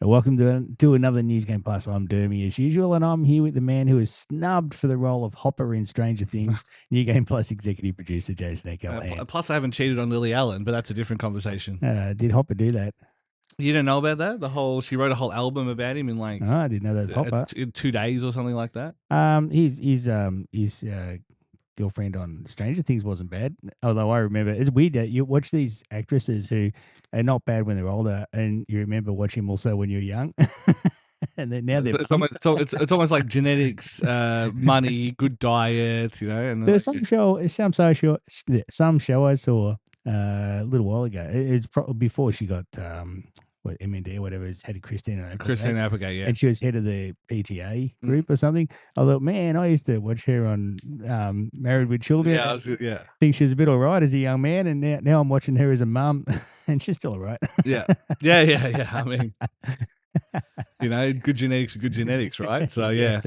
Welcome to another News Game Plus. I'm Dermy as usual, and I'm here with the man who is snubbed for the role of Hopper in Stranger Things, New Game Plus executive producer Jason Callahan. Plus, I haven't cheated on Lily Allen, but that's a different conversation. Did Hopper do that? You didn't know about that? She wrote a whole album about him in like Oh, I didn't know that was Hopper. in 2 days or something like that. His girlfriend on Stranger Things wasn't bad. Although I remember it's weird that you watch these actresses who are not bad when they're older, and you remember watching them also when you're young. And then now they're it's almost like genetics, money, good diet, And there's some show I saw a little while ago. It's probably before she got MND or whatever. It's head of Christina Applegate, yeah, and she was head of the PTA group or something. I thought, man, I used to watch her on Married with Children. Yeah, I think she was a bit all right as a young man, and now I'm watching her as a mum, and she's still all right. yeah. I mean, good genetics, right? So yeah.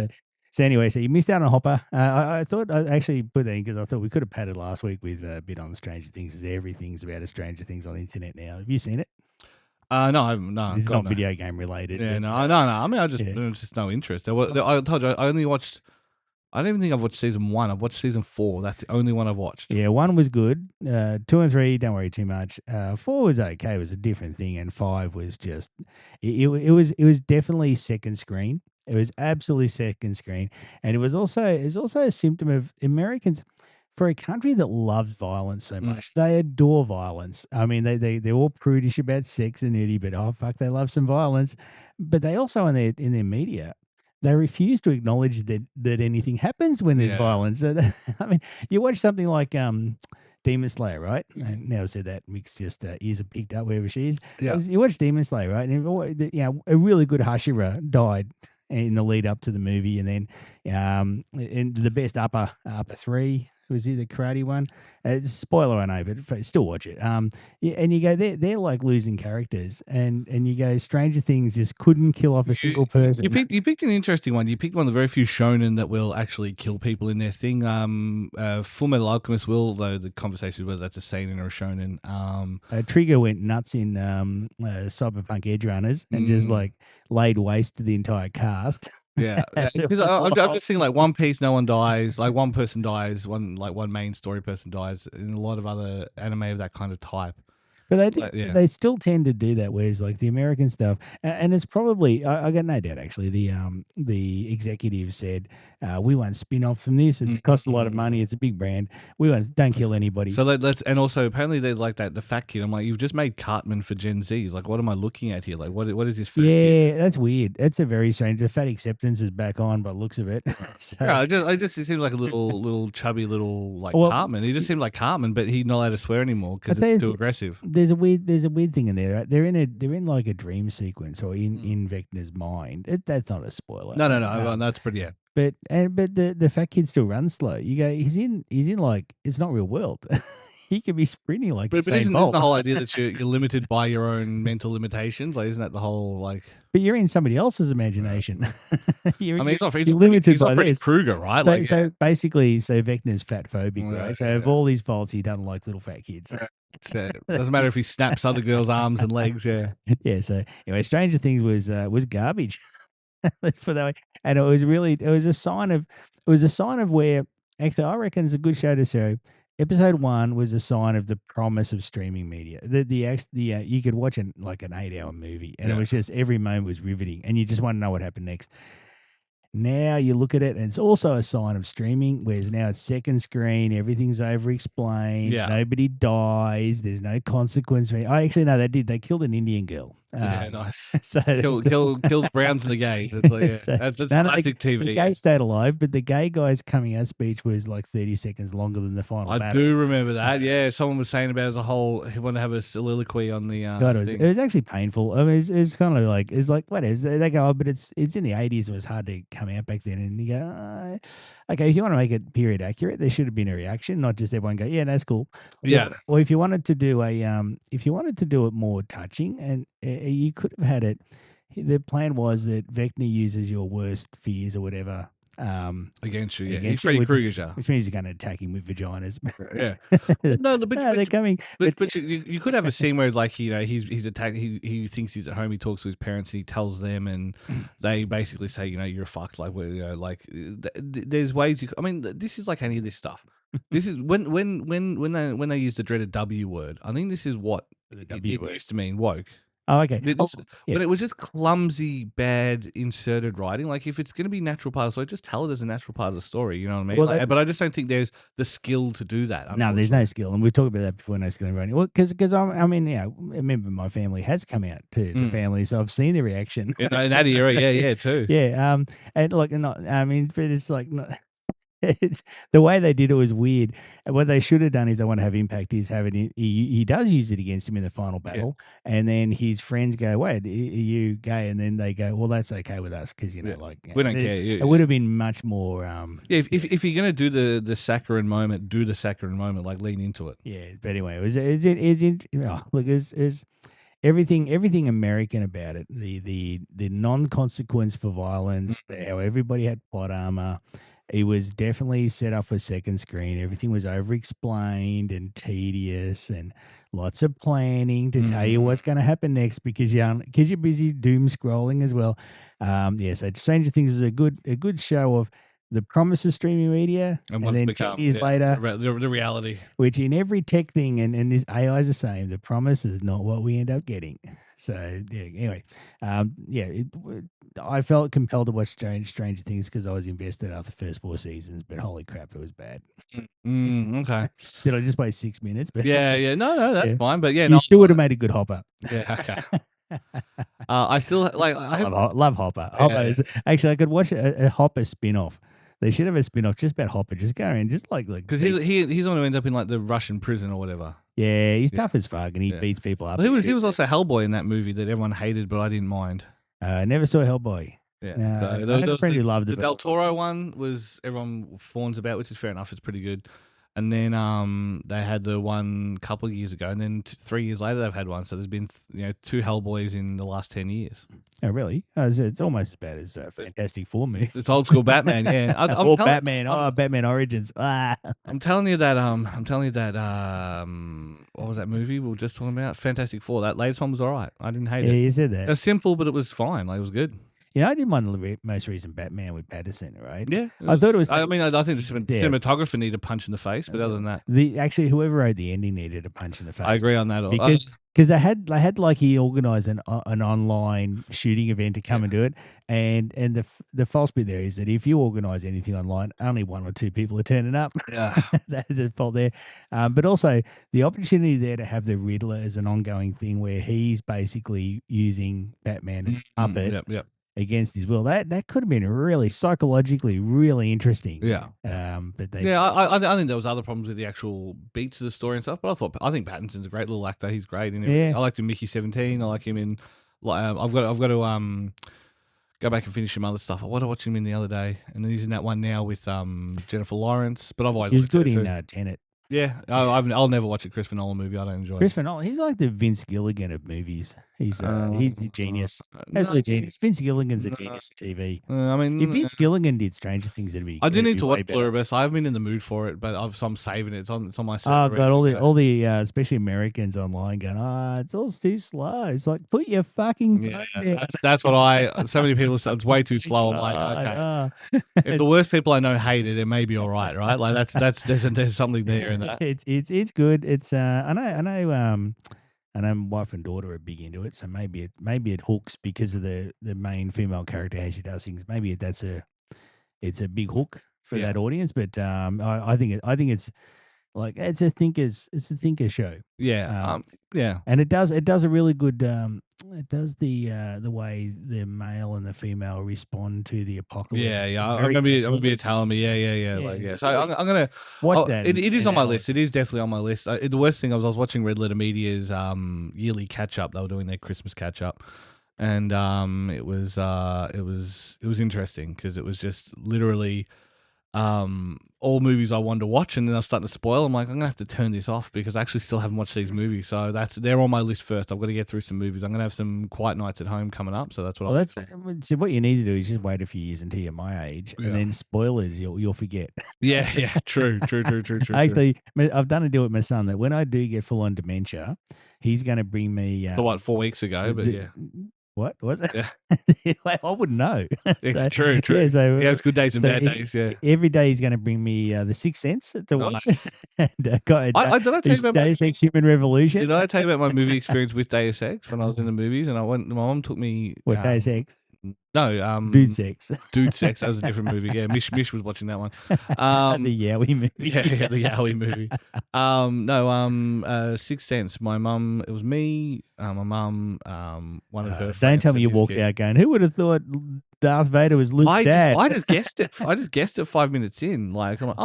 So anyway, so you missed out on Hopper. I thought I'd actually put that in because I thought we could have padded last week with a bit on Stranger Things. Because everything's about a Stranger Things on the internet now. Have you seen it? No, I haven't. No, it's not video game related. Yeah, no. I mean, there's just no interest. I told you, I only watched. I don't even think I've watched season 1. I've watched season 4. That's the only one I've watched. Yeah, 1 was good. 2 and 3, don't worry too much. 4 was okay. It was a different thing, and 5 was just. It was definitely second screen. It was absolutely second screen, and it was also a symptom of Americans. For a country that loves violence so much, they adore violence. I mean, they're all prudish about sex and nudity, but oh fuck, they love some violence. But they also in their media, they refuse to acknowledge that anything happens when there's violence. I mean, you watch something like Demon Slayer, right? And now I said that Mick's just ears are picked up wherever she is. Yeah. You watch Demon Slayer, right? And a really good Hashira died in the lead up to the movie, and then in the best upper 3 was he the karate one? Spoiler, I know, but still watch it. And you go, they're like losing characters, and you go, Stranger Things just couldn't kill off a single person. You picked an interesting one. You picked one of the very few shonen that will actually kill people in their thing. Full Metal Alchemist will, though the conversation is whether that's a seinen or a shonen. Trigger went nuts in Cyberpunk Edge Runners and just like laid waste to the entire cast. Yeah, because I'm just seeing like One Piece, no one dies. Like one person dies, one main story person dies. In a lot of other anime of that kind of type. But they still tend to do that, whereas like the American stuff, and it's probably I got no doubt actually. The executive said we want spin off from this. It costs a lot of money. It's a big brand. We don't kill anybody. So let's and also apparently they like that the fat kid. I'm like, you've just made Cartman for Gen Zs. Like, what am I looking at here? Like, what is this? Fat kid? That's weird. That's a very strange. The fat acceptance is back on by the looks of it. So, yeah, it seems like a little chubby little like Cartman. He just seemed like Cartman, but he's not allowed to swear anymore because it's too aggressive. There's a weird thing in there. Right? They're in like a dream sequence or in Vecna's mind. That's not a spoiler. No, that's pretty. Yeah. But the fat kid still runs slow. You go, he's in like it's not real world. He could be sprinting like. But isn't the whole idea that you're limited by your own mental limitations? Like, isn't that the whole like? But you're in somebody else's imagination. He's not limited by Freddy Krueger, right? So basically, Vecna's fat phobic, right? So of all his faults, he doesn't like little fat kids. Doesn't matter if he snaps other girls' arms and legs. Yeah. Yeah. So anyway, Stranger Things was garbage. Let's put it that way. And it was a sign of where actually I reckon it's a good show to show. Episode 1 was a sign of the promise of streaming media. You could watch an 8-hour movie, and it was just every moment was riveting, and you just want to know what happened next. Now you look at it, and it's also a sign of streaming, whereas now it's second screen, everything's over-explained, nobody dies, there's no consequence. I actually know they did. They killed an Indian girl. Nice. So killed Browns and the gays. That's classic TV. The gay stayed alive, but the gay guy's coming out speech was like 30 seconds longer than the final battle. I do remember that. Yeah, someone was saying about it as a whole. He wanted to have a soliloquy on the. It was actually painful. I mean, it's kind of like what is they go? But it's in the 80s. It was hard to come out back then, and you go, okay, if you want to make it period accurate, there should have been a reaction, not just everyone go, yeah, that's cool. Yeah. Or if you wanted to do it more touching, and you could have had it. The plan was that Vecna uses your worst fears or whatever Against you, yeah. against you, Freddy Krueger's you. which means he's going to attack him with vaginas. Yeah. No, They're coming. but you could have a scene where like he's attacked. He thinks he's at home. He talks to his parents and he tells them, and they basically say, you're fucked. Like there's ways. I mean, this is like any of this stuff. This is when they use the dreaded W word. I think this is what it used to mean woke. Oh, okay. But it was just clumsy, bad inserted writing. Like if it's going to be natural part of the story, just tell it as a natural part of the story. You know what I mean? Well, but I just don't think there's the skill to do that. No, there's no skill, and we've talked about that before. No skill in writing. Well, because I mean, a member of my family has come out to the family, so I've seen the reaction in that era. Yeah, too. Yeah, and like, not. I mean, but it's like not. It's, the way they did it was weird. And what they should have done is they want to have impact. Is having it. He does use it against him in the final battle, and then his friends go, "Wait, are you gay?" And then they go, "Well, that's okay with us because like we don't care." It would have been much more. If you're gonna do the saccharine moment, do the saccharine moment. Like lean into it. Yeah, but anyway, it's everything American about it. The non-consequence for violence. How everybody had plot armor. It was definitely set up for second screen. Everything was over-explained and tedious, and lots of planning to tell you what's going to happen next because you're busy doom scrolling as well. So Stranger Things was a good show of the promise of streaming media, and then 10 years later, the reality. Which in every tech thing, and this AI is the same. The promise is not what we end up getting. So anyway, I felt compelled to watch Stranger Things because I was invested after the first 4 seasons. But holy crap, it was bad. Okay. Did I just waste 6 minutes? But yeah. No, that's fine. But you still would have made a good Hopper. Yeah. Okay. I still like. I love Hopper. Hopper actually, I could watch a Hopper spin-off. They should have a spin-off just about Hopper. Just go around, just like because he's the one who ends up in like the Russian prison or whatever. Yeah, he's tough as fuck, and he beats people up. Well, he was also Hellboy in that movie that everyone hated, but I didn't mind. I never saw Hellboy. Yeah, I had a friend who loved it. The Del Toro one was everyone fawns about, which is fair enough. It's pretty good. And then they had the one couple of years ago, and then 3 years later they've had one. So there's been 2 Hellboys in the last 10 years. Oh, really? It's almost as bad as Fantastic Four movie. It's old school Batman, yeah. Batman Origins. I'm telling you that. What was that movie we were just talking about? Fantastic Four. That latest one was all right. I didn't hate it. Yeah, you said that. It was simple, but it was fine. Like it was good. I didn't mind the most recent Batman with Pattinson, right? Yeah, I thought it was. I think the cinematographer needed a punch in the face, but other than that, whoever wrote the ending needed a punch in the face. I agree on that. Because they had like he organized an online shooting event to come and do it, and the false bit there is that if you organize anything online, only 1 or 2 people are turning up. Yeah, that's the fault there. But also the opportunity there to have the Riddler as an ongoing thing where he's basically using Batman as a puppet. Yep. Against his will, that could have been really psychologically really interesting. Yeah, but I think there was other problems with the actual beats of the story and stuff. But I think Pattinson's a great little actor. He's great in everything. I liked him in Mickey 17. I like him in. I've got to go back and finish some other stuff. I want to watch him in the other day, and then he's in that one now with Jennifer Lawrence. But I've always he's good in Tenet. Yeah, I'll never watch a Christopher Nolan movie. I don't enjoy Christopher Nolan. He's like the Vince Gilligan of movies. He's a genius. Absolutely genius. Vince Gilligan's a genius of TV. If Vince Gilligan did Stranger Things, it'd be. I do need to watch Pluribus. I haven't been in the mood for it, but I'm saving it. It's on my. Oh god, all the especially Americans online going, it's all too slow. It's like put your fucking phone down. That's what so many people say it's way too slow. I'm like, okay. If the worst people I know hate it, it may be all right, right? Like there's something there in that. It's good. It's I know my wife and daughter are big into it, so maybe it hooks because of the main female character how she does things. Maybe it's a big hook for that audience. But I think it's like it's a thinker show. Yeah, yeah, and it does a really good. It does the way the male and the female respond to the apocalypse. Yeah. I'm gonna be telling me. Yeah. So I'm gonna watch that. It is on my list. It is definitely on my list. The worst thing I was watching Red Letter Media's yearly catch up. They were doing their Christmas catch up, and it was interesting because it was just literally all movies I wanted to watch, and then I was starting to spoil. I'm like, I'm gonna have to turn this off because I actually still haven't watched these movies. So they're on my list first. I've got to get through some movies. I'm gonna have some quiet nights at home coming up, so that's what Well, I'll that's so what you need to do is just wait a few years until you're my age, Yeah. and then spoilers you'll forget. Yeah, true. Actually, I've done a deal with my son that when I do get full on dementia, he's going to bring me. So what, 4 weeks ago, but yeah. What was it? Yeah. Like, I wouldn't know. Yeah, true. Yeah, so Yeah, it's good days and so bad days. Yeah. every day he's going to bring me The Sixth Sense to watch. Nice. And I did I tell you about my Deus Ex Human Revolution. Did I tell you about my movie experience with Deus Ex when I was in the movies? And my mom took me. What Deus Ex? No, Dude Sex. Dude Sex. That was a different movie. Yeah, Mish was watching that one. The Yowie movie. Yeah, the Yowie movie. No, Sixth Sense. My mum. It was me. My mum. One of her. Don't friends tell me and you his walked kid. out going, who would have thought Darth Vader was Luke's dad? I just guessed it. I just guessed it 5 minutes in. Like I'm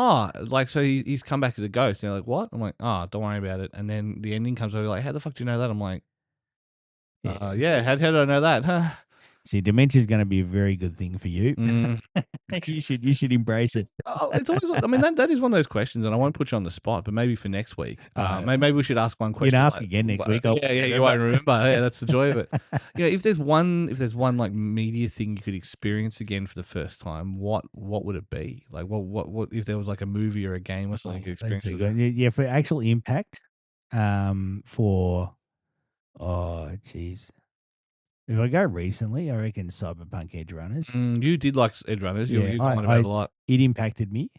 like, so he's come back as a ghost. And they're like, what? I'm like, don't worry about it. And then the ending comes over. Like, how the fuck do you know that? I'm like, yeah. How did I know that? Huh? See, dementia is going to be a very good thing for you. Mm. You should embrace it. It's always. I mean, that is one of those questions, and I won't put you on the spot, but maybe for next week, maybe we should ask one You question. can ask again next week. Yeah, you won't remember. Yeah, that's the joy of it. Yeah, if there's one like media thing you could experience again for the first time, what would it be? Like, what if there was like a movie or a game or something you could experience? Yeah, for actual impact, geez. If I go recently, I reckon Cyberpunk Edge Runners. You did like Edge Runners. You commented about it a lot. It impacted me.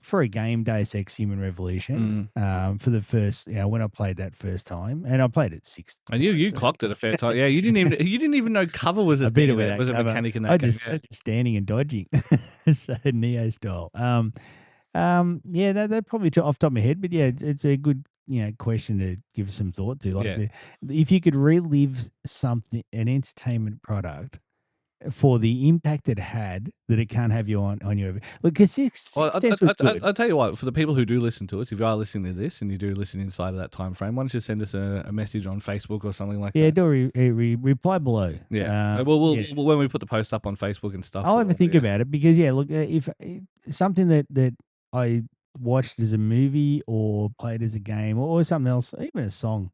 For a game, Deus Ex Human Revolution. For the first, when I played that first time, and I played it 6. And you clocked it a fair time. Yeah, you didn't even know cover was a bit thing. of that Was a cover. mechanic in I that game. just standing and dodging, so Neo style. Yeah, that probably off the top of my head, but yeah, it's a good question to give some thought to. Like, if you could relive an entertainment product for the impact it had, that it can't have you on your look. Because I'll tell you what, for the people who do listen to us, if you are listening to this and you do listen inside of that time frame, why don't you send us a message on Facebook or something like that? Yeah, do a reply below. Yeah, we'll when we put the post up on Facebook and stuff. I'll have a think about it, because look, if something that I watched as a movie or played as a game or something else, even a song.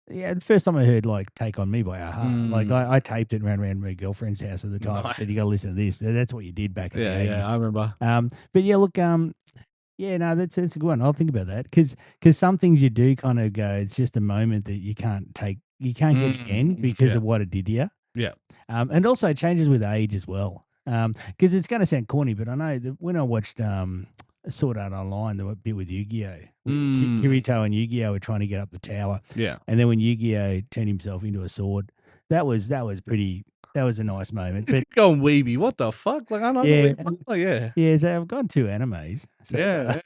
Yeah, the first time I heard like "Take on Me" by Aha, like I taped it and ran around my girlfriend's house at the time. I said, "You got to listen to this." That's what you did back in the 80s. Yeah, I remember. But yeah, look, no, that's a good one. I'll think about that, because some things you do kind of go, it's just a moment that you can't get again because of what it did to you. Yeah. And also it changes with age as well. Because it's going to sound corny, but I know that when I watched Sword Art Online, the bit with Yu-Gi-Oh! Kirito and Yu-Gi-Oh! Were trying to get up the tower. Yeah. And then when Yu-Gi-Oh! Turned himself into a sword, that was a nice moment. But going weeby, what the fuck? Like, I don't know. Yeah, so I've gone 2 animes. So,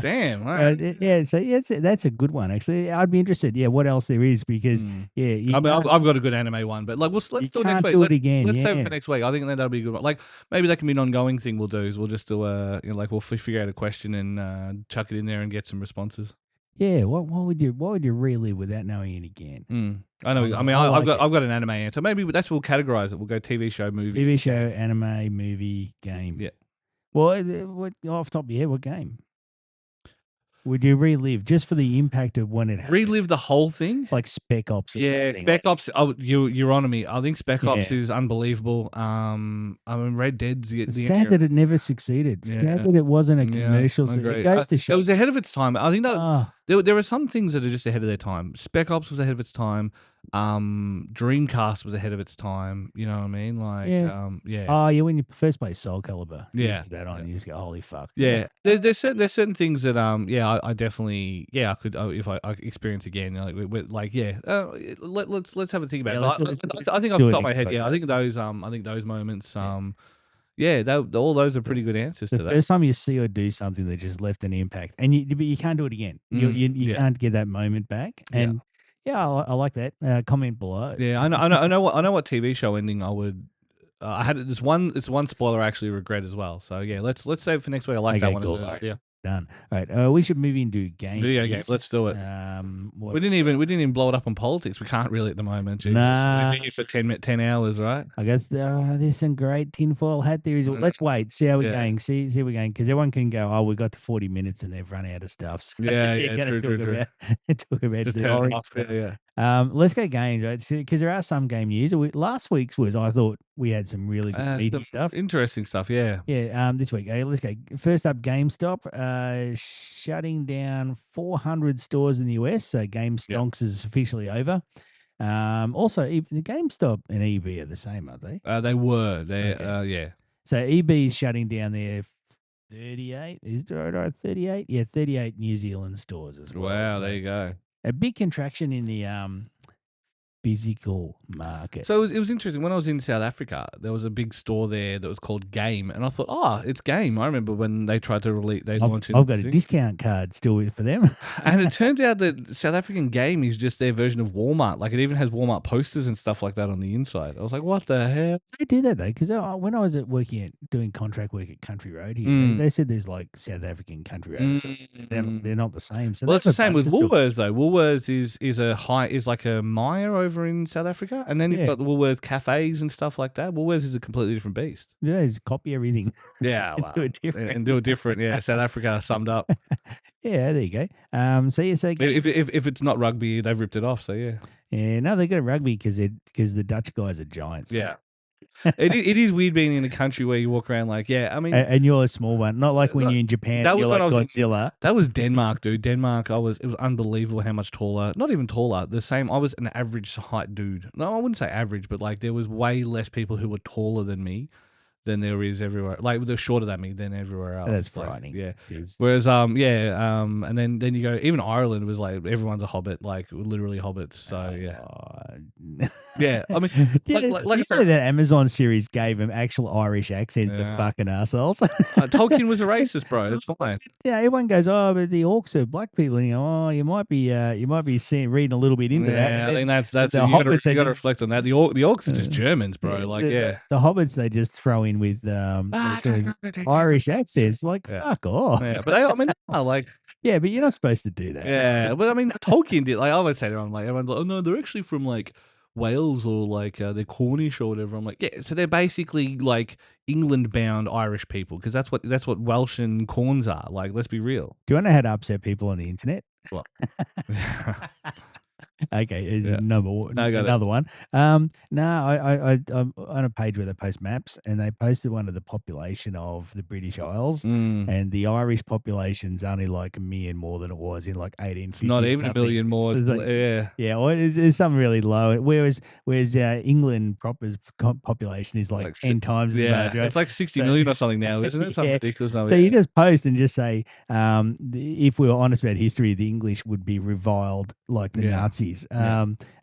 damn. All right. So that's a good one, actually. I'd be interested. Yeah, what else there is, because I've got a good anime one, but like let's do it next week. Let's do it for next week. I think that'll be a good one. Like, maybe that can be an ongoing thing. We'll do is we'll just do we'll figure out a question and chuck it in there and get some responses. Yeah, what would you relive without knowing it again? I know. I mean, I've got an anime answer. Maybe that's what we'll categorize it. We'll go TV show, movie. TV show, anime, movie, game. Yeah. Well, what off the top of your head, what game would you relive just for the impact of when it happened? Relive the whole thing? Like Spec Ops. Yeah, Spec Ops. Oh, you're on to me. I think Spec Ops is unbelievable. I mean, Red Dead's it's bad that it never succeeded. It's bad that it wasn't a commercial. It goes to show. It was ahead of its time. I think that there are some things that are just ahead of their time. Spec Ops was ahead of its time. Dreamcast was ahead of its time. You know what I mean? Like, Oh, yeah. When you first play Soul Calibur, yeah, that on, you just go, holy fuck. Yeah, there's certain things that I definitely I could if I experience again. Let's have a think about it. I think off the top of my head, I think those moments. All those are pretty good answers to that. The first time you see or do something that just left an impact, but you can't do it again. You can't get that moment back. And I like that. Comment below. Yeah, I know what TV show ending I would. I had this one. It's one spoiler I actually regret as well. So yeah, let's save it for next week. I like that one. Cool. Done. All right. We should move into games. Video games. Let's do it. What, We didn't even blow it up on politics. We can't really at the moment. Jesus. Nah. We've been here for 10 hours, right? I guess there's some great tinfoil hat theories. Let's wait, see how we're going. See how we're going, because everyone can go, oh, we got to 40 minutes and they've run out of stuff. So Yeah, you're gonna true. talk about Just the turn it orange off. stuff. Yeah. Let's go games, right? Because there are some game news. Last week's was, I thought we had some really good meaty stuff. Interesting stuff, yeah. Yeah. This week, let's go. First up, GameStop shutting down 400 stores in the US. So Game Stonks is officially over. Also, the GameStop and EB are the same, aren't they? They were. Okay. So EB is shutting down their 38. Is there right? 38? Yeah, 38 New Zealand stores as well. Wow, So there you go. a big contraction in the physical market. So it was interesting. When I was in South Africa, there was a big store there that was called Game, and I thought, oh, it's Game. I remember when they tried to release, launched it. I've got a discount card still for them. And it turns out that South African Game is just their version of Walmart. Like, it even has Walmart posters and stuff like that on the inside. I was like, what the hell? They do that though, because when I was doing contract work at Country Road here, they said there's like South African Country Road. So they're not the same. So well, it's the same with Woolworths though. Woolworths is like a Myer over in South Africa, and then you've got the Woolworths cafes and stuff like that. Woolworths is a completely different beast. Yeah, just copy everything. Yeah, well, do it different. And do it different. Yeah, South Africa summed up. Yeah, there you go. So if it's not rugby, they've ripped it off. So yeah, no, they got a rugby because the Dutch guys are giants. Yeah. It is weird being in a country where you walk around like, I mean, and you're a small one, not like when you're in Japan. That was like Godzilla. That was Denmark, dude. Denmark, it was unbelievable how much taller. Not even taller. The same. I was an average height dude. No, I wouldn't say average, but like there was way less people who were taller than me than there is everywhere. Like they're shorter than me than everywhere else. That's frightening. Yeah. Jeez. Whereas and then you go, even Ireland was like everyone's a hobbit, like literally hobbits. So yeah. I mean, like I said, that Amazon series gave them actual Irish accents. The fucking assholes. Tolkien was a racist, bro. It's fine. Yeah, everyone goes, oh, but the orcs are black people. And you go, oh, you might be reading a little bit into that. Yeah, I think that's you got to reflect on that. The orcs are just Germans, bro. The hobbits they just throw in with Irish accents. Like, fuck off. Yeah, but I mean, like. Yeah, but you're not supposed to do that. Yeah, but I mean, Tolkien did. Like, I always say to them, like, everyone's like, oh no, they're actually from like Wales or like they're Cornish or whatever. I'm like, yeah, so they're basically like England-bound Irish people because that's what Welsh and Corns are. Like, let's be real. Do you want to know how to upset people on the internet? What? Okay, another one. I'm on a page where they post maps, and they posted one of the population of the British Isles, and the Irish population's only like 1 million more than it was in like 1850. Not even something. 1 million more. Like, well, it's something really low. Whereas England proper population is like 10 times as much. Right? It's like 60 million or something now, isn't it? Something ridiculous. So you just post and just say, if we were honest about history, the English would be reviled like the Nazis.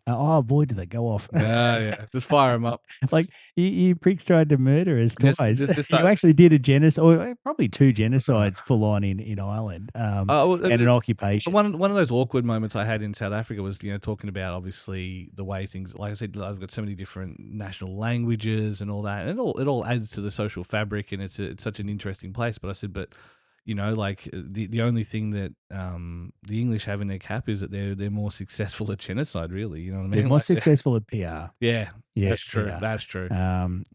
Oh boy, did they go off? Yeah. Just fire them up. Like you pricks tried to murder us twice. You actually did a genocide, or probably 2 genocides full on in Ireland, and an occupation. One of those awkward moments I had in South Africa was talking about obviously the way things. Like I said, I've got so many different national languages and all that, and it all adds to the social fabric, and it's such an interesting place. But I said, like the only thing that the English have in their cap is that they're more successful at genocide. Really, you know what I mean? They're more successful at PR. Yeah, that's true. Yeah. That's true.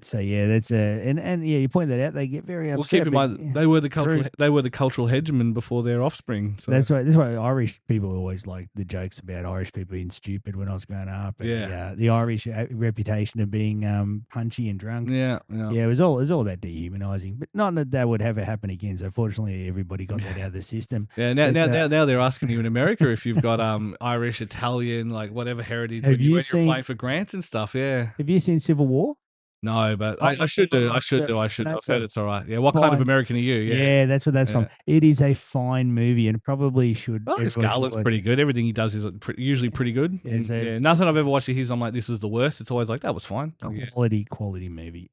So that's and you point that out. They get very upset. Well, keep in mind they were the cultural hegemon before their offspring. So. That's why Irish people always like the jokes about Irish people being stupid when I was growing up. And, the Irish reputation of being punchy and drunk. Yeah. It was all about dehumanizing, but not that would ever happen again. So fortunately, everybody got that out of the system. Yeah. Now they're asking you in America if you've got Irish, Italian, like whatever heritage when you're applying for grants and stuff. Yeah. Have you seen Civil War? No, but I should do. I've heard it's all right. Yeah. What kind of American are you? Yeah, that's what that's from. It is a fine movie and probably should. Oh, Scarlett's pretty good. Everything he does is usually pretty good. Yeah, nothing I've ever watched of his, I'm like, this was the worst. It's always like, that was fine. Quality movie.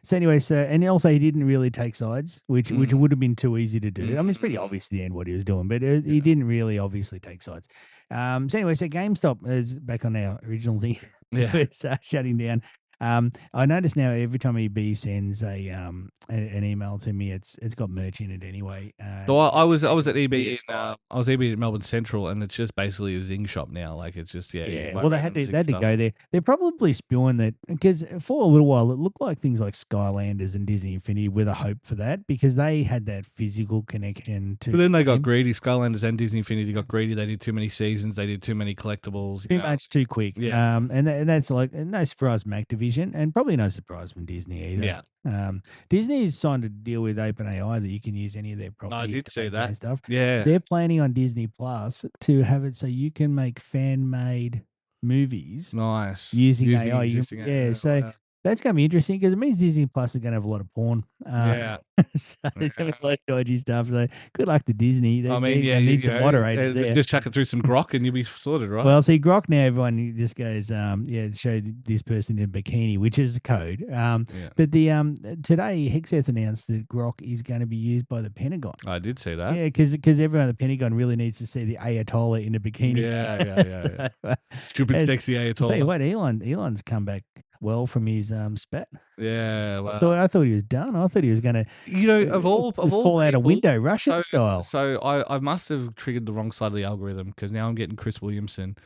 So anyway, and also he didn't really take sides, which would have been too easy to do. I mean, it's pretty obvious at the end what he was doing, but he didn't really obviously take sides. So GameStop is back on our original thing. Yeah. It's shutting down. I notice now every time EB sends an email to me, it's got merch in it anyway. So I was at EB I was EB at Melbourne Central, and it's just basically a Zing shop now. Like it's just Yeah, quite well, they had random to Zing they had to stuff. go there. They're probably spewing that because for a little while it looked like things like Skylanders and Disney Infinity were the hope for that because they had that physical connection to. But then they got them. greedy. Skylanders and Disney Infinity got greedy. They did too many seasons. They did too many collectibles. Too much, too quick. Yeah. And that's like no surprise from Activision, and probably no surprise from Disney either. Yeah. Disney has signed a deal with OpenAI that you can use any of their I properties. did see and that. stuff. Yeah. They're planning on Disney Plus to have it so you can make fan-made movies Nice. using AI. existing Yeah, so wow. that's going to be interesting because it means Disney Plus is going to have a lot of porn. Yeah. So there's going to be a lot of dodgy stuff. So good luck to Disney. They, I mean, they're yeah, gonna need some moderators there. just chuck it through some grok and you'll be sorted, right? Well, see, Grok now, everyone just goes, show this person in a bikini, which is a code. But today, Hexeth announced that Grok is going to be used by the Pentagon. I did see that. Yeah, because everyone at the Pentagon really needs to see the Ayatollah in a bikini. Yeah. Stupid sexy Tell you Ayatollah. what, Elon's come back well from his spat. Yeah, well, I thought he was done. I thought he was going to, of all fall out a people, window, Russian style. So I must have triggered the wrong side of the algorithm because now I'm getting Chris Williamson.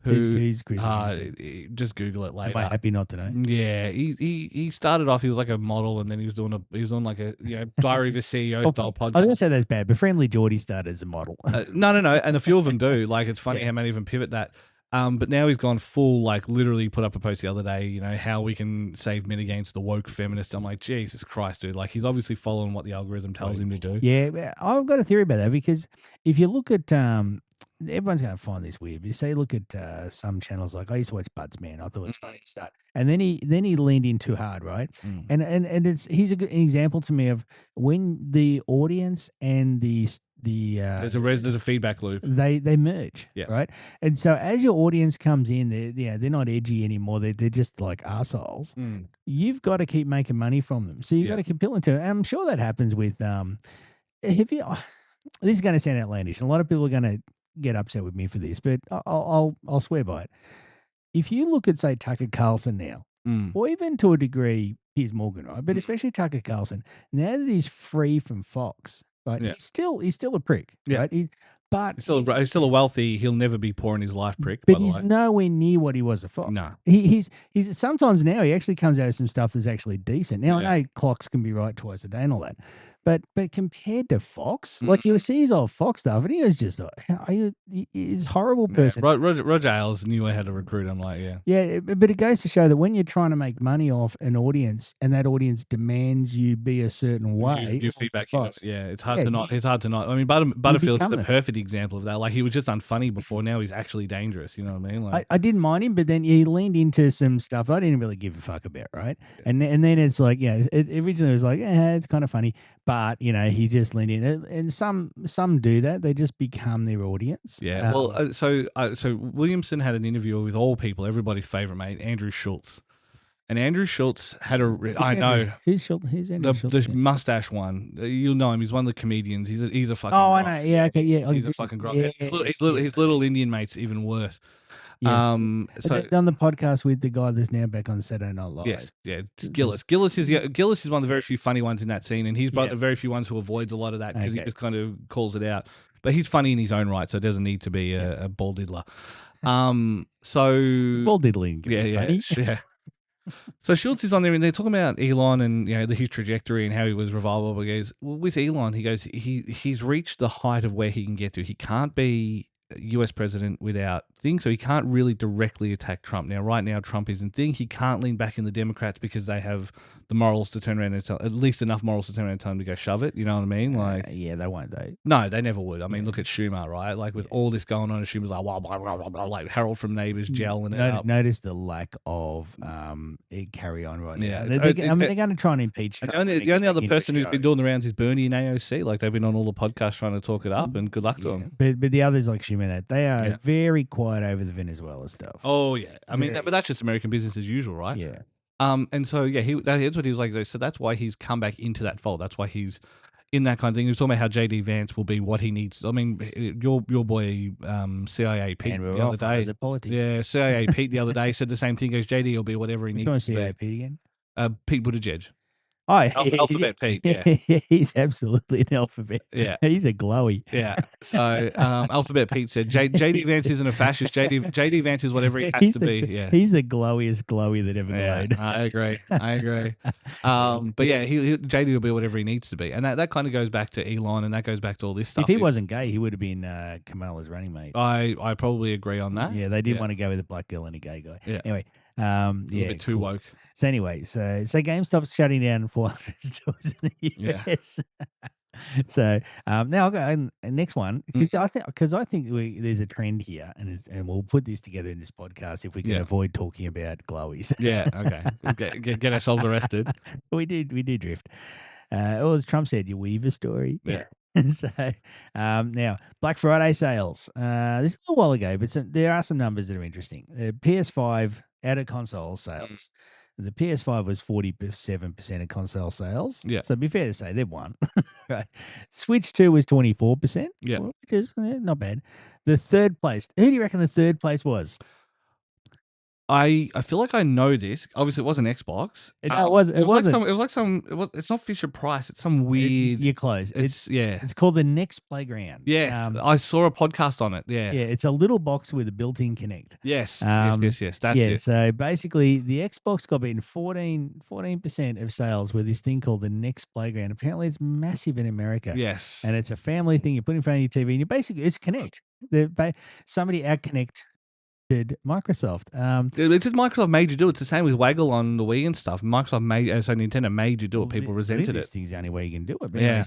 Who's Chris Williamson? Just Google it later. Am I happy not to know? Yeah, he started off. He was like a model, and then he was on like a Diary of a CEO style podcast. I was going to say that's bad, but Friendly Geordie started as a model. No, and a few of them do. Like it's funny how many of them pivot that. But now he's gone full, like literally put up a post the other day, how we can save men against the woke feminists. I'm like, Jesus Christ, dude. Like he's obviously following what the algorithm tells him to do. Yeah, I've got a theory about that because if you look at, everyone's going to find this weird, but you say look at some channels like I used to watch Buds Man. I thought it was funny to start. And then he leaned in too hard, right? And he's a good example to me of when the audience and there's a feedback loop. They merge, right? And so as your audience comes in, they're not edgy anymore. They're just like assholes. You've got to keep making money from them, so you've got to keep appealing to it. And I'm sure that happens with if you. This is going to sound outlandish, and a lot of people are going to get upset with me for this, but I'll swear by it. If you look at say Tucker Carlson now, or even to a degree Piers Morgan, right? But especially Tucker Carlson, now that he's free from Fox. Right, he's still a prick. Right, he's still a wealthy. He'll never be poor in his life, prick. But he's nowhere near what he was at Fox. No, he's sometimes now he actually comes out with some stuff that's actually decent. Now I know clocks can be right twice a day and all that, but compared to Fox, like you see his old Fox stuff, and he was just he's a horrible person. Roger Ailes knew how to recruit him. Like but it goes to show that when you're trying to make money off an audience, and that audience demands you be a certain way, your feedback. It's hard to not. It's hard to not. I mean, Butterfield's the perfect example of that. Like he was just unfunny before. Now he's actually dangerous. You know what I mean? Like I didn't mind him, but then he leaned into some stuff I didn't really give a fuck about, right? And then it's like, originally it was like, it's kind of funny, but he just leaned in, and some do that. They just become their audience. Yeah. So Williamson had an interview with all people, everybody's favorite mate, Andrew Schultz. And Andrew Schultz had I know. Who's Schultz? Who's Andrew Schultz? The mustache one. You'll know him. He's one of the comedians. He's a fucking. Oh, I know. Yeah. Okay. Yeah. He's a fucking grok. His little Indian mate's even worse. Yeah. So on the podcast with the guy that's now back on Saturday Night Live. Yes, Gillis. Gillis is one of the very few funny ones in that scene, and he's one of the very few ones who avoids a lot of that because he just kind of calls it out. But he's funny in his own right, so it doesn't need to be a ball diddler. So ball diddling. Yeah. So Schultz is on there, and they're talking about Elon and his trajectory and how he was revival. He goes, well, with Elon, he goes, he's reached the height of where he can get to. He can't be US president without things, so he can't really directly attack Trump. Now, right now, Trump isn't thing. He can't lean back in the Democrats because they have the morals to turn around and tell, at least enough morals to turn around and tell him to go shove it. You know what I mean? Like, they won't though. No, they never would. I mean, look at Schumer, right? Like with all this going on, Schumer's like, blah, blah, blah, blah, blah, like Harold from Neighbours gelling it up. Notice the lack of carry on right now. They're going to try and impeach Trump. The only other person who's been doing the rounds is Bernie and AOC. Like they've been on all the podcasts trying to talk it up, and good luck to them. But the others like Schumer, they are very quiet over the Venezuela stuff. Oh yeah, I mean, but that's just American business as usual, right? Yeah. And so that's what he was like. So that's why he's come back into that fold. That's why he's in that kind of thing. He was talking about how JD Vance will be what he needs. I mean, your boy CIA Pete And we're the other off onto day. the politics. Yeah, CIA Pete the other day said the same thing. Goes, JD will be whatever he Which needs one's to be. CAP again? Pete Buttigieg. Oh, Alphabet Pete, yeah. He's absolutely an alphabet. Yeah. He's a glowy. Yeah. So Alphabet Pete said JD Vance isn't a fascist. JD Vance is whatever he has to be. Yeah. He's the glowiest glowy that ever glowed. I agree. But yeah, JD will be whatever he needs to be, and that kind of goes back to Elon, and that goes back to all this stuff. If he wasn't gay, he would have been Kamala's running mate. I probably agree on that. Yeah, they didn't want to go with a black girl and a gay guy. Yeah. Anyway, a bit too woke. So anyway, so GameStop's shutting down 400 stores in the US. So now I'll go and next one because I think there's a trend here, and we'll put this together in this podcast if we can avoid talking about glowies. Yeah, okay. Get ourselves arrested. we did drift. As Trump said, your Weaver story. Yeah. So now Black Friday sales. This is a while ago, but there are some numbers that are interesting. PS5 out of console sales. The PS5 was 47% of console sales. Yeah. So it'd be fair to say they've won. Right. Switch 2 was 24%. Yeah. Which is not bad. The third place. Who do you reckon the third place was? I feel like I know this. Obviously, it wasn't Xbox. No, it wasn't. It wasn't. It was like some. It's not Fisher Price. It's some weird. You're close. It's called the Next Playground. Yeah, I saw a podcast on it. Yeah. Yeah, it's a little box with a built-in Kinect. Yes. Yes. That's it. So basically, the Xbox got beaten 14% of sales with this thing called the Next Playground. Apparently, it's massive in America. Yes. And it's a family thing. You put in front of your TV, and it's Kinect. Somebody out-Kinect. Microsoft. It's just Microsoft made you do it. It's the same with Waggle on the Wii and stuff. Microsoft Nintendo made you do it. People resented it. This thing's the only way you can do it. But yeah.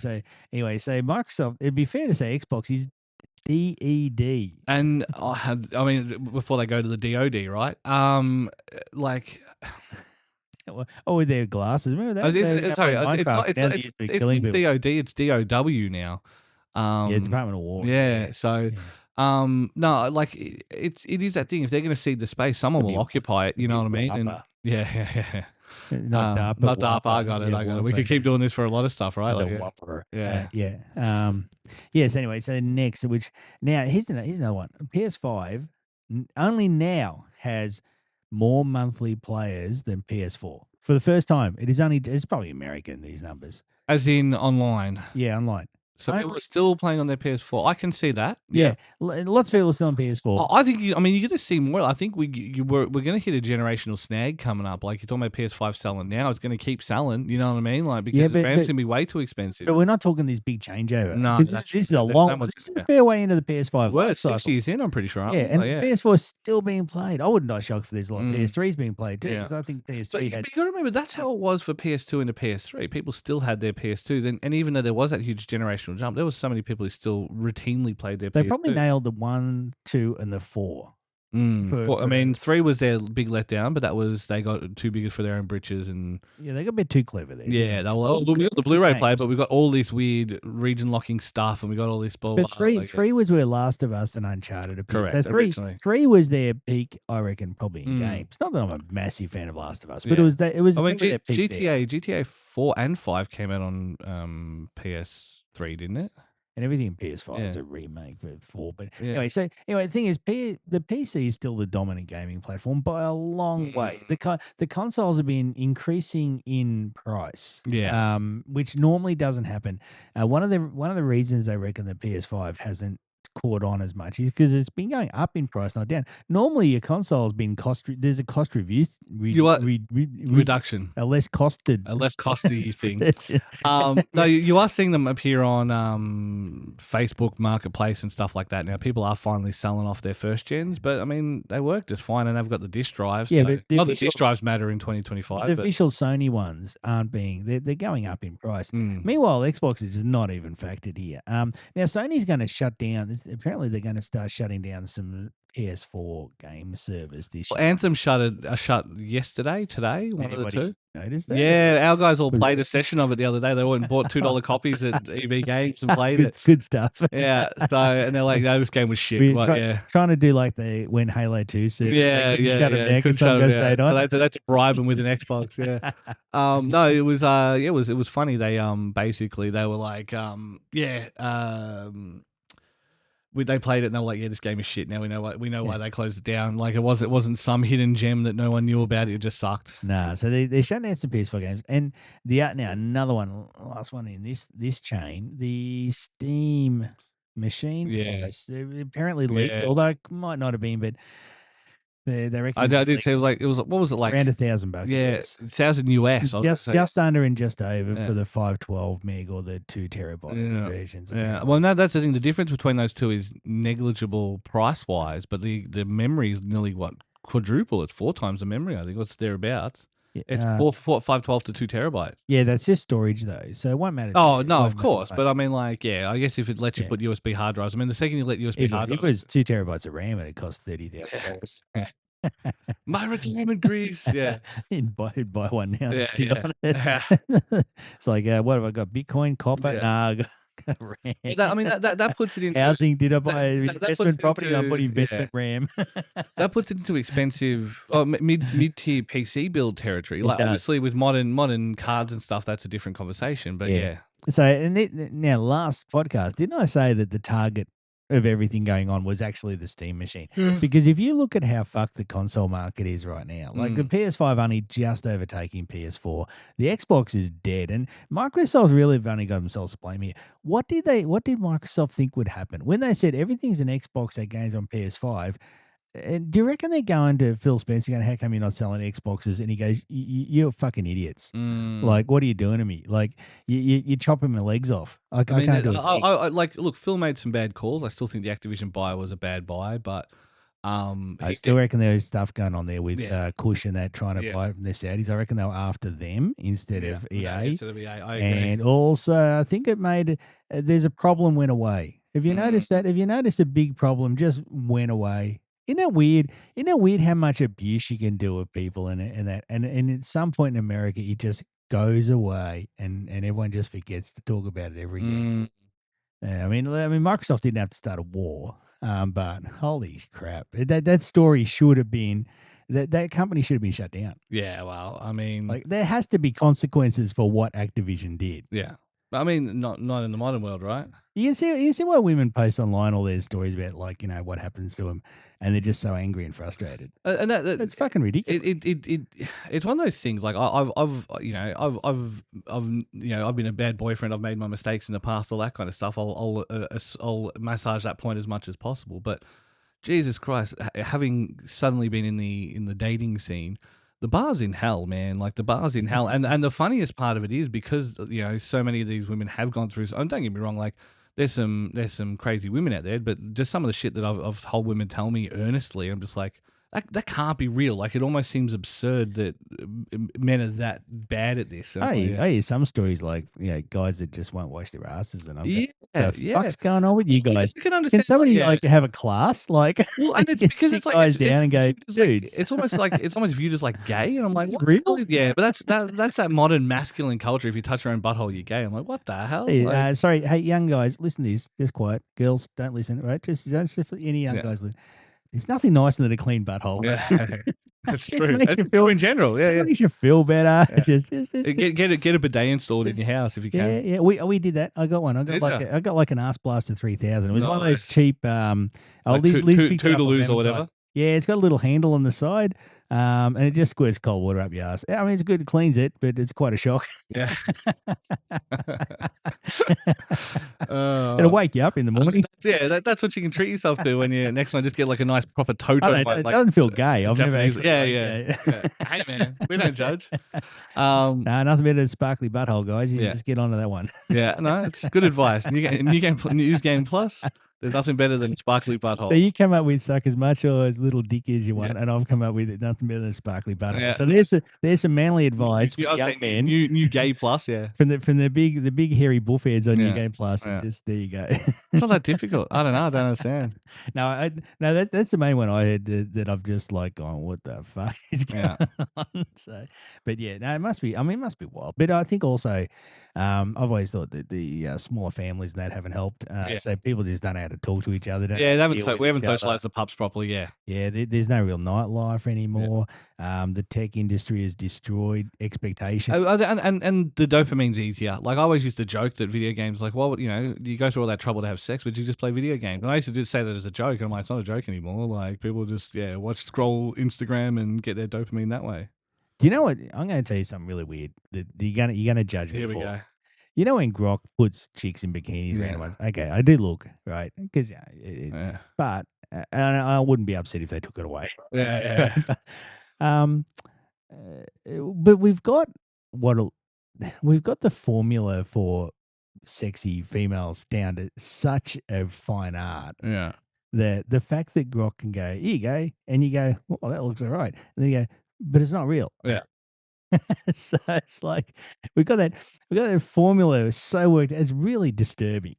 Anyway, so Microsoft. It'd be fair to say Xbox is DED. And I mean, before they go to the DOD, right? Like. With their glasses. Remember that? Sorry, it's DOD. It's DOW now. Department of War. Yeah. So. Yeah. No, like it is that thing. If they're going to cede the space, someone will occupy it. You know what I mean? And, yeah. Not DARPA. Not DARPA. I got it. We could keep doing this for a lot of stuff, right? Like, Whopper. Yes. Anyway, so next, which now here's another one. PS5 only now has more monthly players than PS4 for the first time. It's probably American, these numbers. As in online. Yeah, online. So people are still playing on their PS4. I can see that. Yeah. Lots of people are still on PS4. I think you're going to see more. I think we're going to hit a generational snag coming up. Like you're talking about PS5 selling now, it's going to keep selling. You know what I mean? Like because the RAM's going to be way too expensive. But we're not talking this big changeover. No, this is a long one. This is a fair way into the PS5. Well, it's 6 years in, I'm pretty sure. Yeah, and PS4 is still being played. I wouldn't die shocked if there's a lot of PS3s being played too, because I think PS3 But you got to remember, that's how it was for PS2 into PS3. People still had their PS2s, and even though there was that huge generational jump, there was so many people who still routinely played their PS2. They probably nailed the 1, 2, and the 4. Well, I mean, 3 was their big letdown, but they got too big for their own britches, and they got a bit too clever there. Yeah, they were the Blu-ray player, but we got all this weird region locking stuff, and we got all this. But three was where Last of Us and Uncharted appeared. Correct. Originally, 3 was their peak, I reckon, probably in games. Not that I'm a massive fan of Last of Us, but it was. I mean, GTA 4 and 5 came out on PS3, didn't it? And everything in PS5 is a remake for 4. But anyway, the thing is, the PC is still the dominant gaming platform by a long way. The consoles have been increasing in price, which normally doesn't happen. One of the reasons I reckon the PS5 hasn't caught on as much is because it's been going up in price, not down. Normally, your console has been there's a cost reduction, a less costy thing. No, you are seeing them appear on Facebook Marketplace and stuff like that. Now, people are finally selling off their first gens, but I mean, they work just fine, and they've got the disk drives. Yeah, but not that disk drives matter in 2025. The official Sony ones aren't they're going up in price. Meanwhile, Xbox is just not even factored here. Now, Sony's going to shut down. apparently they're going to start shutting down some PS4 game servers this Well, year. Anthem shut yesterday, today, one of the Anybody two. notice that? Yeah, our guys all Was played it- a session of it the other day. They went and bought $2 copies at EB Games and played it. Good stuff. Yeah, so and they're like, no, this game was shit. But yeah, Trying to do like when Halo 2 servers. yeah, they yeah, shut them yeah. down 'cause Couldn't some shut guys it down. stayed on. So they had to bribe them with an Xbox. Yeah. No, it was it was funny. They basically they were like they played it and they were like, yeah, this game is shit. Now we know why they closed it down. Like it wasn't some hidden gem that no one knew about. It just sucked. Nah, so they shut down some PS4 games, and now another one, last one in this chain, the Steam machine. Yeah. price, apparently leaked, Yeah. although it might not have been, but they reckon I did say it was what was it like? around $1,000. Yeah, US. $1,000 US. I was gonna say. Just under and just over Yeah. for the 512 meg or the 2 terabyte versions. Yeah, well, no, that's the thing. The difference between those two is negligible price wise, but the memory is nearly quadruple. It's 4 times the memory. I think what's thereabouts. It's 512 to 2 terabyte. Yeah, that's just storage though, so it won't matter. Oh no, won't of matter course, much. but I mean, like, yeah, I guess if it lets you Yeah. put USB hard drives, I mean, the second you let USB hard if it drives, was 2 terabytes of RAM, it'd cost $30,000. my retirement grease, yeah, It'd buy one now. Yeah, And sit yeah. on it. It's like, what have I got? Bitcoin, copper? Yeah. Nah, I got RAM. I mean, that puts it into Housing. Did I buy that puts investment it property? I into- bought investment RAM. that puts it into expensive, mid tier PC build territory. It Like does. obviously with modern cards and stuff, that's a different conversation. But Yeah. yeah. So, now last podcast, didn't I say that the target of everything going on was actually the Steam machine? Because if you look at how fucked the console market is right now, like the PS5 only just overtaking PS4, the Xbox is dead, and Microsoft really have only got themselves to blame here. What did Microsoft think would happen when they said everything's an Xbox that gains on PS5? And do you reckon they're going to Phil Spencer going, how come you're not selling Xboxes? And he goes, you're fucking idiots. Like, what are you doing to me? Like, you're chopping my legs off. I can't do it. I like, look, Phil made some bad calls. I still think the Activision buy was a bad buy, but I still reckon there was stuff going on there with Yeah. Kush and that trying to Yeah. buy from the Saudis. I reckon they were after them instead of EA. to the EA, I agree. And also, I think it made there's a problem went away. Have you noticed that? Have you noticed a big problem just went away? Isn't that weird? Isn't that weird how much abuse you can do of people and that and at some point in America it just goes away and everyone just forgets to talk about it ever again. Yeah, I mean, Microsoft didn't have to start a war, but holy crap, that story should have been that company should have been shut down. Yeah, well, I mean, Like there has to be consequences for what Activision did. yeah, I mean, not in the modern world, right? You see why women post online all their stories about like what happens to them, and they're just so angry and frustrated. And that It's fucking ridiculous. It's one of those things. Like I've been a bad boyfriend. I've made my mistakes in the past, all that kind of stuff. I'll massage that point as much as possible. But Jesus Christ, having suddenly been in the dating scene, the bar's in hell, man. Like the bar's in hell. And the funniest part of it is because so many of these women have gone through. And don't get me wrong, like. There's some crazy women out there, but just some of the shit that I've told women tell me earnestly, I'm just like, that can't be real. Like it almost seems absurd that men are that bad at this. And I yeah. hear some stories like guys that just won't wash their asses, and I'm Yeah, like, the yeah. fuck's going on with you guys? I can understand. Can somebody yeah. like have a class? Like, Well, and it's you because sit it's like guys down and go, it's like- dudes. it's almost viewed as like gay, and I'm like, Is this what the real? hell? Yeah, but that's that modern masculine culture. If you touch your own butthole, you're gay. I'm like, what the hell? Hey, Like, sorry, hey, young guys, listen to this. Just quiet. Girls, don't listen. Right? Just don't any young Yeah. guys. There's nothing nicer than a clean butthole. yeah, that's It true. makes That's you true in general. Yeah, It yeah. makes you feel better. Yeah. Just Get a bidet installed in your house if you can. yeah. We did that. I got one. I Did got like an Ass Blaster 3000. It was one of those Nice. cheap Like Liz picked it up off Toodaloos or Amazon. whatever. Yeah, it's got a little handle on the side, and it just squirts cold water up your ass. I mean, it's good, it cleans it, but it's quite a shock. Yeah. It'll wake you up in the morning. Yeah, that's what you can treat yourself to when you next one. Just get like a nice proper toto. I don't, it doesn't feel gay. I've never Japanese- actually. yeah. Hey man, we don't judge. Nah, nothing better than a sparkly butthole, guys. You Yeah. just get onto that one. Yeah, no, it's good advice. New game plus. There's nothing better than sparkly So butthole. you come up with suck as much or as little dick as you want, and I've come up with nothing better than sparkly butthole. Yeah. So there's some manly advice for I was young saying men new gay plus, yeah. from the big hairy buffheads on Yeah, New Game Plus. yeah. And just there you go. It's not that difficult. I don't know. I don't understand. No, that's the main one I had that I've just like gone, what the fuck is going Yeah. on? So, but yeah, no, it must be. I mean, it must be wild. But I think also, I've always thought that the smaller families and that haven't helped. Yeah. So people just don't know how to talk to each other. Don't Yeah, know they how to deal with we haven't each other. socialized the pups properly. Yeah. Yeah, there's no real nightlife anymore. The tech industry has destroyed expectations. And the dopamine's easier. Like I always used to joke that video games, like, well, you know, you go through all that trouble to have sex, but you just play video games. And I used to say that as a joke. And I'm like, it's not a joke anymore. Like people just scroll Instagram and get their dopamine that way. Do you know what? I'm going to tell you something really weird that you're gonna judge me Here we for. go. You know when Grok puts chicks in bikinis, Yeah. random ones. Okay, I do look right because Yeah. but and I wouldn't be upset if they took it away. Yeah. But we've got we've got the formula for sexy females down to such a fine art Yeah. that the fact that Grok can go, here you go, and you go, well, that looks all right, and then you go, but it's not real. Yeah. So it's like we've got that formula so worked. It's really disturbing.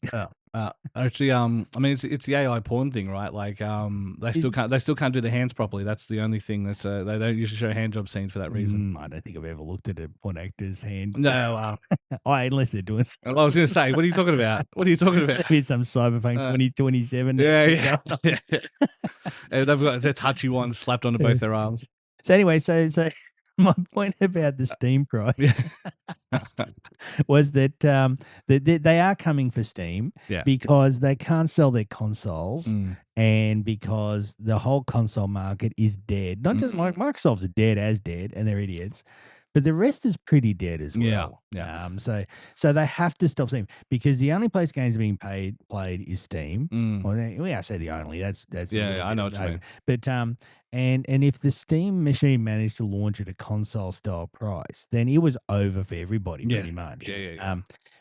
Actually, I mean, it's the AI porn thing, right? Like, they still can't do the hands properly. That's the only thing that's they don't usually show hand job scenes for that reason. I don't think I've ever looked at a porn actor's hand. No, Unless they're doing I was going to say, what are you talking about? What are you talking about? maybe some Cyberpunk 2027. Yeah. They've got the touchy ones slapped onto both their arms. So anyway, so my point about the Steam price was that they are coming for Steam because they can't sell their consoles and because the whole console market is dead. Not just Microsoft's dead, and they're idiots. But the rest is pretty dead as well. Yeah. So they have to stop Steam because the only place games are being played is Steam. Well, I say the only. That's I know what you mean. But and if the Steam machine managed to launch at a console style price, then it was over for everybody pretty much. Yeah.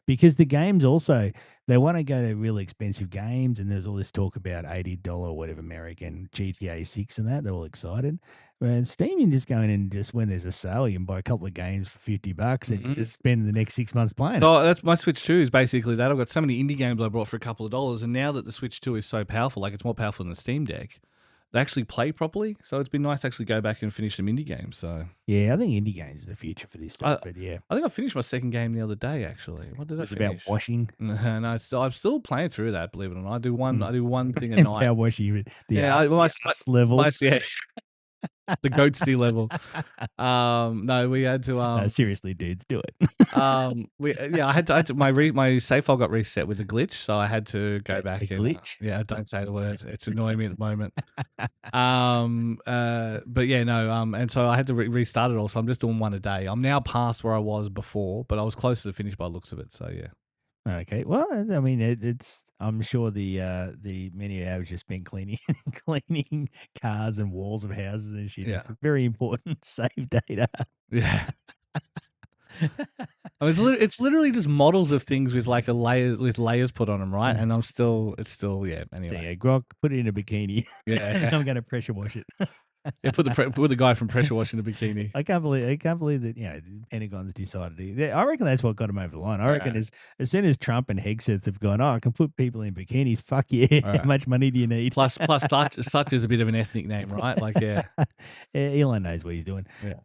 Because the games also they want to go to really expensive games, and there's all this talk about $80 or whatever American GTA 6 and that. They're all excited. And Steam, you can just go in and just when there's a sale, you can buy a couple of games for $50 and you just spend the next 6 months playing. Oh, that's my Switch 2 is basically that. I've got so many indie games I bought for a couple of dollars, and now that the Switch 2 is so powerful, like it's more powerful than the Steam Deck, they actually play properly. So it's been nice to actually go back and finish some indie games. So yeah, I think indie games is the future for this stuff. But yeah, I think I finished my second game the other day. Actually, what did I finish? About washing. No, I'm still playing through that. Believe it or not, I do one thing a night. About washing. My level. The ghosty level. No, we had to. Seriously, dudes, do it. I had to. My save file got reset with a glitch, so I had to go back. Glitch. Don't say the word. It's annoying me at the moment. But yeah, no. And so I had to restart it all. So I'm just doing one a day. I'm now past where I was before, but I was closer to finish by the looks of it. So yeah. Okay. Well, I mean, it's. I'm sure the many hours you spent cleaning cars and walls of houses and shit. Yeah. Very important. Save data. Yeah. I mean, it's literally just models of things with like layers put on them, right? And it's still anyway. Yeah, Grok, put it in a bikini. Yeah. I'm going to pressure wash it. Yeah, put the guy from Pressure Wash in a bikini. I can't believe that the Pentagon's decided. I reckon that's what got him over the line. I reckon as soon as Trump and Hegseth have gone, I can put people in bikinis. Fuck yeah! How much money do you need? Plus, such is a bit of an ethnic name, right? Like Elon knows what he's doing. Yeah.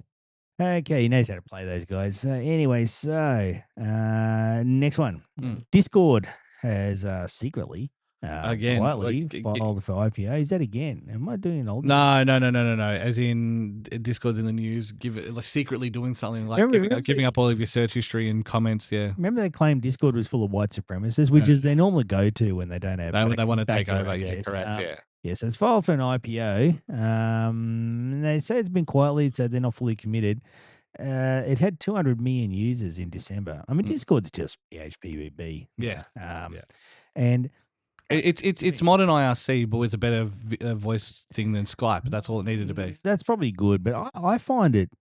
Okay, he knows how to play those guys. Anyway, so next one, Discord has secretly. Again, quietly filed for IPO. Is that again? Am I doing old? No. As in, Discord's in the news. Secretly doing something like giving up all of your search history and comments. Yeah. Remember they claimed Discord was full of white supremacists, which is their normal go-to when they don't have. They want to take over. Yeah, correct. Yeah, so it's filed for an IPO. They say it's been quietly, so they're not fully committed. It had 200 million users in December. I mean, Discord's just PHPBB. Yeah. And. It's modern IRC, but with a better voice thing than Skype. That's all it needed to be. That's probably good, but I find it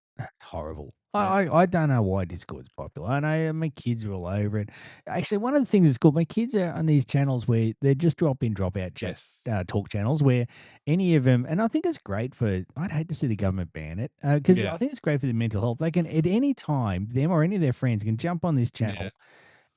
horrible. I don't know why Discord's popular. I know my kids are all over it. Actually, one of the things that's cool, my kids are on these channels where they're just drop in, drop out chat Yes. talk channels where any of them, and I think it's great for. I'd hate to see the government ban it because Yeah. I think it's great for their mental health. They can at any time, them or any of their friends can jump on this channel Yeah.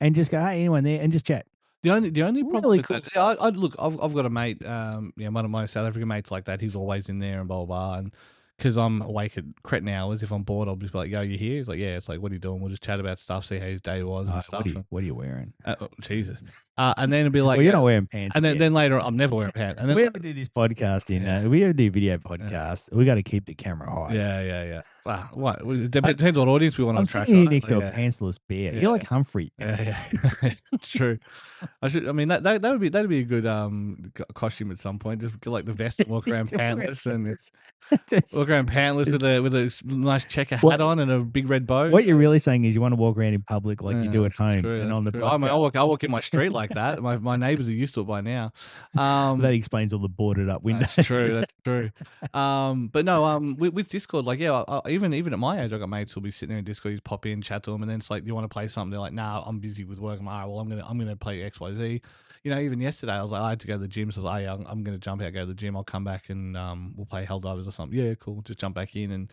and just go, hey, anyone there, and just chat. The only problem Really with cool that, stuff. I look, I've got a mate, one of my South African mates like that. He's always in there and blah blah, blah. And because I'm awake at cretin hours, if I'm bored, I'll just be like, "Yo, you here?" He's like, "Yeah." It's like, "What are you doing?" We'll just chat about stuff, see how his day was and stuff. What are you wearing? Oh, Jesus. And then it'll be like, Well, you're not wearing pants. and yet. then later, I'm never wearing pants. And then we ever do this podcast we ever do video podcast, we got to keep the camera high. yeah. Wow, what? It depends what audience we want to I'm attract. sitting here Right? next to Yeah. a pantsless bear. Yeah. You're like Humphrey. Yeah, it's true. I mean that would be a good costume at some point. Just get like the vest and walk around pantless and walk around pantless with a nice checker hat on and a big red bow. What you're really saying is you want to walk around in public like you do at home True, and on the true. I mean, I walk in my street like that. My neighbours are used to it by now. that explains all the boarded up windows. That's true. That's true. But no, with Discord, like, yeah, even at my age, I got mates who'll be sitting there in Discord. You pop in, chat to them, and then it's like, you want to play something? They're like, nah, I'm busy with work. I'm like, all right, well, I'm gonna play XYZ. You know, even yesterday, I was like, I had to go to the gym, so I was like, hey, I'm gonna jump out, go to the gym. I'll come back and we'll play Helldivers or something. Yeah, cool. Just jump back in and.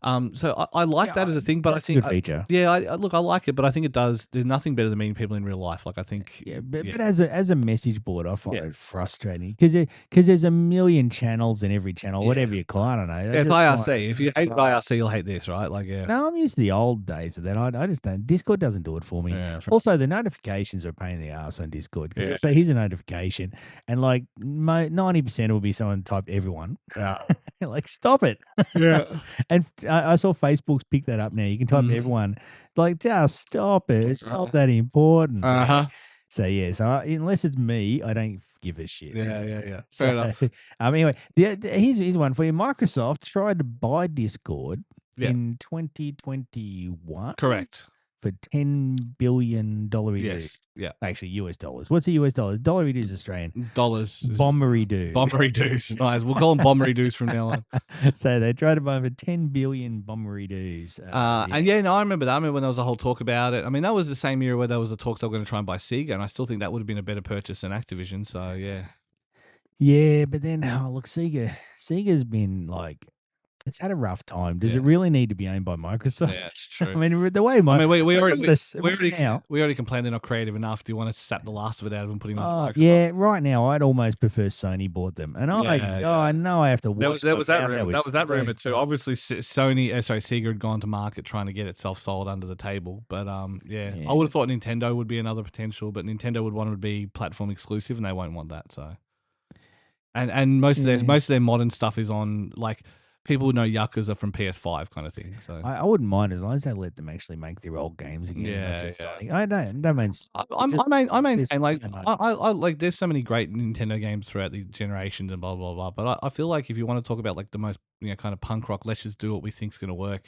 So I like that as a thing, but I think good feature. look, I like it, but I think it does. There's nothing better than meeting people in real life. Like I think, but as a message board, I find it frustrating because there's a million channels in every channel, whatever you call it. I don't know. Yeah, it's IRC. If you hate IRC, you'll hate this, right? Like, yeah. No, I'm used to the old days of that. I just don't. Discord doesn't do it for me. Yeah, also, the notifications are a pain in the ass on Discord. Because so here's a notification, and like 90% will be someone typed everyone. Yeah. Like, stop it. Yeah. And I saw Facebook's pick that up now. You can type everyone. Like, just stop it. It's not that important. So yeah, unless it's me, I don't give a shit. Yeah. Fair enough. Anyway, here's one for you. Microsoft tried to buy Discord in 2021. Correct. For $10 billion. Yes. Yeah. Actually, US dollars. What's the US dollar? Dollar is Australian. Dollars. Bombery-doo. Bombery-doos. Nice. We'll call them bombery-doos from now on. So they tried to buy for 10 billion bombery-doos. And yeah, no, I remember that. I remember when there was a whole talk about it. I mean, that was the same year where there was a talk they were going to try and buy Sega, and I still think that would have been a better purchase than Activision. So yeah. Yeah, but then look, Sega's been like. It's had a rough time. Does it really need to be owned by Microsoft? Yeah, it's true. I mean, the way Microsoft. We already complained they're not creative enough. Do you want to sap the last of it out of them, putting on? Yeah, right now I'd almost prefer Sony bought them, and I know I have to. There was that rumor too. Obviously, Sega had gone to market trying to get itself sold under the table, but I would have thought Nintendo would be another potential, but Nintendo would want it to be platform exclusive, and they won't want that. So, and most of their modern stuff is on like. People know Yakuza from PS5 kind of thing. So I wouldn't mind as long as they let them actually make their old games again. Yeah. I don't. That means I maintain like I like. There's so many great Nintendo games throughout the generations and blah blah blah. But I feel like if you want to talk about like the most kind of punk rock, let's just do what we think's going to work.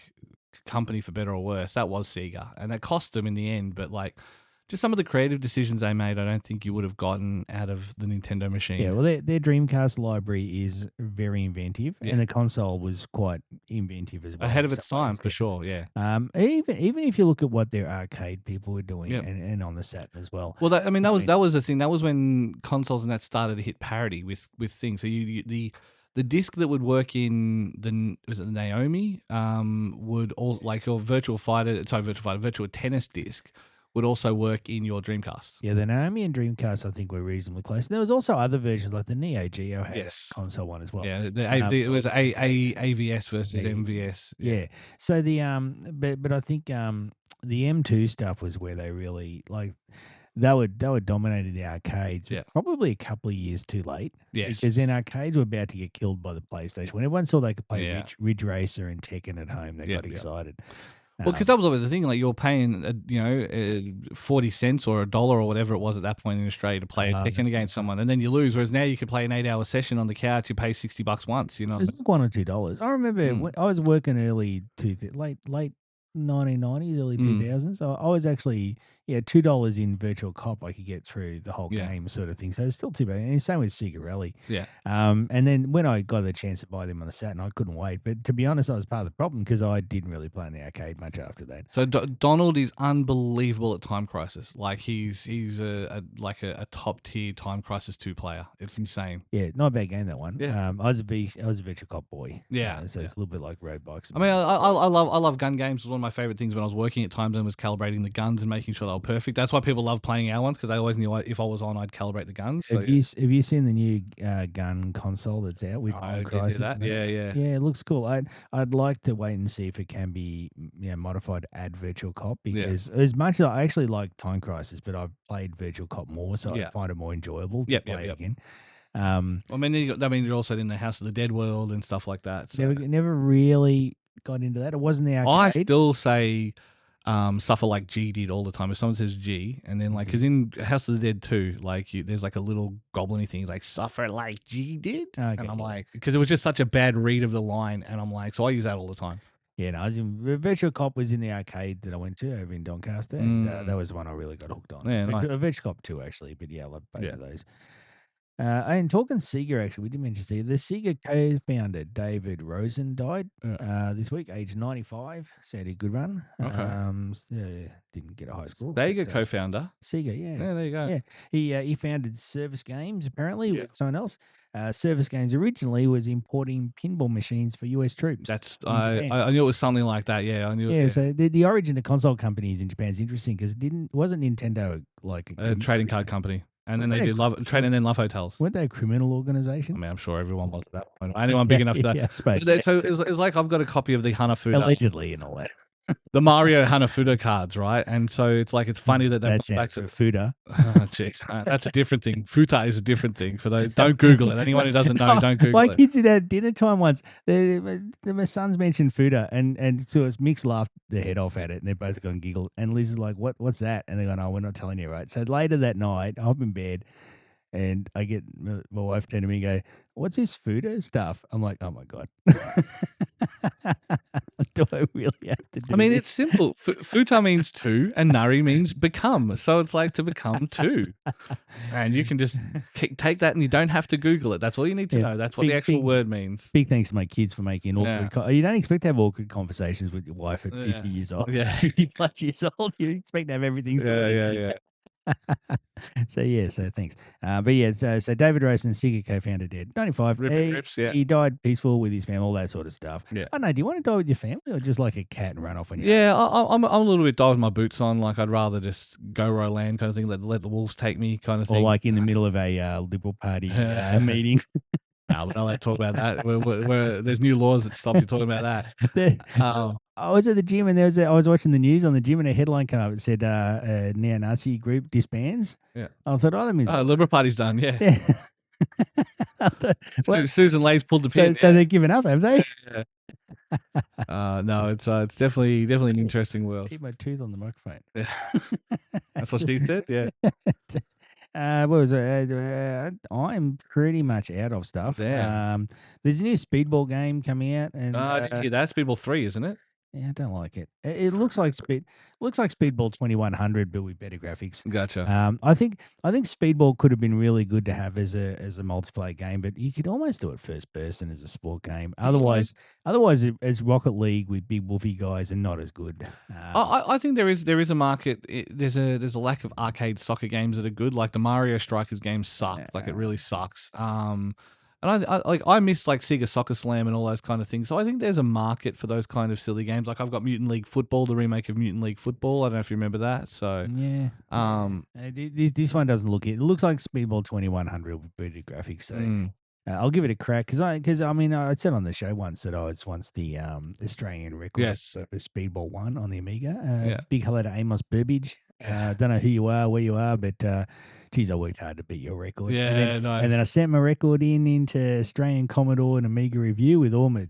Company for better or worse, that was Sega, and that cost them in the end. But like. Just some of the creative decisions they made, I don't think you would have gotten out of the Nintendo machine. Yeah, well, their Dreamcast library is very inventive, and the console was quite inventive as well. Ahead of its time, for sure, yeah. Even if you look at what their arcade people were doing, and on the Saturn as well. Well, that was the thing. That was when consoles and that started to hit parity with things. So the disc that would work in the Naomi would all like your Virtual Tennis disc. Would also work in your Dreamcast. Yeah, the Naomi and Dreamcast, I think, were reasonably close. And there was also other versions, like the Neo Geo had a console one as well. Yeah, it was AVS versus MVS. Yeah. So but I think the M2 stuff was where they really like they were dominating the arcades. Yeah. Probably a couple of years too late. Yes. Because then arcades were about to get killed by the PlayStation. When everyone saw they could play Ridge Racer and Tekken at home, they got excited. Well, because that was always the thing. Like you're paying, 40 cents or $1 or whatever it was at that point in Australia to play a Tekken against someone, and then you lose. Whereas now you could play an 8-hour session on the couch. You pay $60 once. It's like $1 or $2. I remember when I was working late 1990s, early 2000s. So I was actually, $2 in Virtual Cop I could get through the whole Yeah. game sort of thing. So it's still too bad. And same with Sega Rally. Yeah. And then when I got the chance to buy them on the Saturn, I couldn't wait. But to be honest, I was part of the problem because I didn't really play in the arcade much after that. So Donald is unbelievable at Time Crisis. Like he's a top tier Time Crisis 2 player. It's insane. Yeah, not a bad game, that one. Yeah. I was a Virtual Cop boy. Yeah, So it's a little bit like Road Bikes. I mean, I love gun games. It was one of my favorite things when I was working at Time Zone was calibrating the guns and making sure they were perfect. That's why people love playing our ones because they always knew if I was on, I'd calibrate the guns. So, Have you seen the new gun console that's out with Time did Crisis? that? Yeah. Yeah, it looks cool. I'd like to wait and see if it can be modified to add Virtual Cop because as much as I actually like Time Crisis, but I've played Virtual Cop more, so I find it more enjoyable to play it again. I mean, you're also in the House of the Dead world and stuff like that. So. Never really got into that. It wasn't the arcade. I still say suffer like G did all the time. If someone says G, and then like, because in House of the Dead 2, like there's like a little goblin thing, like suffer like G did, Okay, and I'm like, because it was just such a bad read of the line, and I'm like, so I use that all the time. Yeah, no, Virtual Cop was in the arcade that I went to over in Doncaster, and that was the one I really got hooked on. Yeah, nice. Virtual Cop 2, actually, but I love both of those. And talking Sega, actually, we didn't mention Sega. The Sega co-founder, David Rosen, died this week, age 95. So he had a good run. Okay. Didn't get a high score. Sega co-founder? Sega, yeah. Yeah, there you go. Yeah. He founded Service Games, apparently, with someone else. Service Games originally was importing pinball machines for US troops. That's I knew it was something like that. Yeah, I knew. Yeah, so the origin of console companies in Japan is interesting because wasn't Nintendo like a trading card company. And then they did Love Hotels. Weren't they a criminal organization? I mean, I'm sure everyone was at that point. Anyone big enough to that. Yeah, I suppose. So it's like I've got a copy of the Hanafuda. Allegedly and all that. The Mario Hanafuda cards, right? And so it's like, it's funny that that's back to Fuda. Oh, jeez. That's a different thing. Futa is a different thing. For those, don't Google it. Anyone who doesn't know, don't Google it. My kids did that at dinner time once. My sons mentioned Fuda, and so Mick's laughed their head off at it, and they're both going to giggle. And Liz is like, "What's that?" And they're going, "Oh, we're not telling you, right?" So later that night, I'm in bed. And I get my wife turn to me and go, "What's this Fuda stuff?" I'm like, "Oh my God." Do I really have to do this? this? It's simple. Futa means two and Nari means become. So it's like to become two. And you can just take that and you don't have to Google it. That's all you need to know. That's what the actual word means. Big thanks to my kids for making awkward you don't expect to have awkward conversations with your wife at 50 years old. Yeah. 50 plus years old. You expect to have everything. Yeah. So thanks. So David Rosen, Sega co-founder, dead, 95. He died peaceful with his family, all that sort of stuff. Yeah. I don't know. Do you want to die with your family or just like a cat and run off on you? Yeah, I'm a little bit die with my boots on. Like I'd rather just go where I land, kind of thing. Let the wolves take me, kind of thing. Or like in the middle of a Liberal Party meeting. No, we're not allowed to talk about that. There's new laws that stop you talking about that. I was at the gym and I was watching the news on the gym and a headline came up. It said neo-Nazi group disbands. Yeah. I thought, that means Liberal Party's done. Yeah. Thought, Susan Lay's pulled the pin. So they're giving up, have they? No, it's definitely an interesting world. Keep my tooth on the microphone. Yeah. That's what she said. Yeah. What was it? I'm pretty much out of stuff. Damn. There's a new Speedball game coming out, and I didn't hear that. Speedball 3, isn't it? Yeah, I don't like it. It looks like Speedball 2100, but with better graphics. Gotcha. I think Speedball could have been really good to have as a multiplayer game, but you could almost do it first person as a sport game. Otherwise, as Rocket League with big woofy guys and not as good. I think there is a market. There's a lack of arcade soccer games that are good. Like the Mario Strikers games suck. Like it really sucks. And I miss like Sega Soccer Slam and all those kind of things. So I think there's a market for those kind of silly games. Like I've got Mutant League Football, the remake of Mutant League Football. I don't know if you remember that. So yeah. This one doesn't look it. It looks like Speedball 2100 with better graphics. So I'll give it a crack because I said on the show once that I was once the Australian record for Speedball 1 on the Amiga. Big hello to Amos Burbage. Don't know who you are, where you are, but geez, I worked hard to beat your record. Yeah, nice. And then I sent my record into Australian Commodore and Amiga Review with all my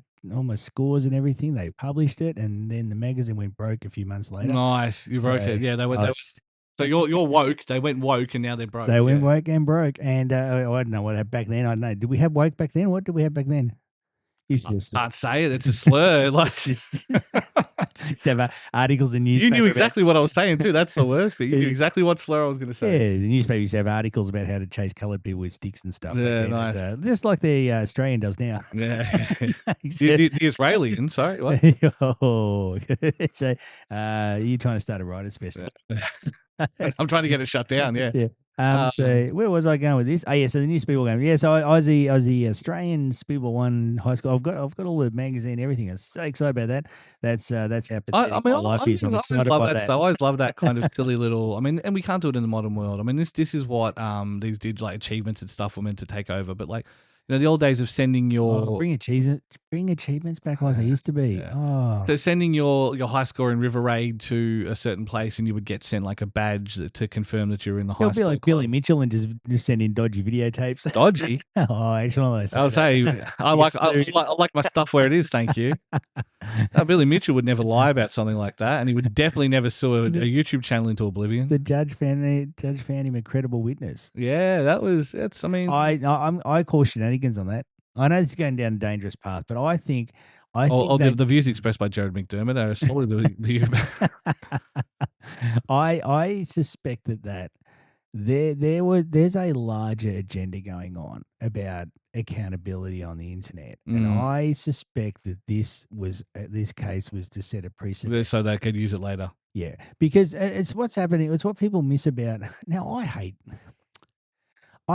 scores and everything. They published it, and then the magazine went broke a few months later. Nice, you broke it. Yeah, they went. So you're woke. They went woke, and now they're broke. They went woke and broke, and I don't know what happened back then. I don't know. Did we have woke back then? What did we have back then? You should just, Can't say it. It's a slur. Like just have articles in you newspaper. knew exactly what I was saying too. That's the worst bit. You knew Yeah. exactly what slur I was going to Yeah, say. the newspaper used to have articles about how to chase coloured people with sticks and stuff. Yeah, back then, nice. just like the Australian does now. Yeah. Except- The Israeli. Sorry, what? oh, so you trying to start a writers' festival? I'm trying to get it shut down. Yeah. Yeah. So where was I going with this? Oh yeah, so the new Speedball game. Yeah, so I was the Australian Speedball One high school. I've got all the magazine, everything. I'm so excited about that. That's how pathetic my life is. I'm excited love by that that. stuff. I always love that kind of silly little. I mean, and we can't do it in the modern world. I mean, this is what these digital achievements and stuff were meant to take over. But like, you know, the old days of sending your Bring achievements back like they used to be. Yeah. Oh, so sending your high score in River Raid to a certain place, and you would get sent like a badge to confirm that you're in the high it'll be school. like Billy Mitchell and just send in dodgy videotapes. Dodgy. Oh, actually, I'll say I like my stuff where it is. Thank you. Billy Mitchell would never lie about something like that, and he would definitely never sue a YouTube channel into oblivion. The judge found him a credible witness. Yeah, that's. I mean, I call shenanigans on that. I know this is going down a dangerous path, but I think the views expressed by Jared McDermott are solely the I suspect that there's a larger agenda going on about accountability on the internet, and I suspect that this case was to set a precedent so they could use it later. Yeah, because it's what's happening. It's what people miss about. Now, I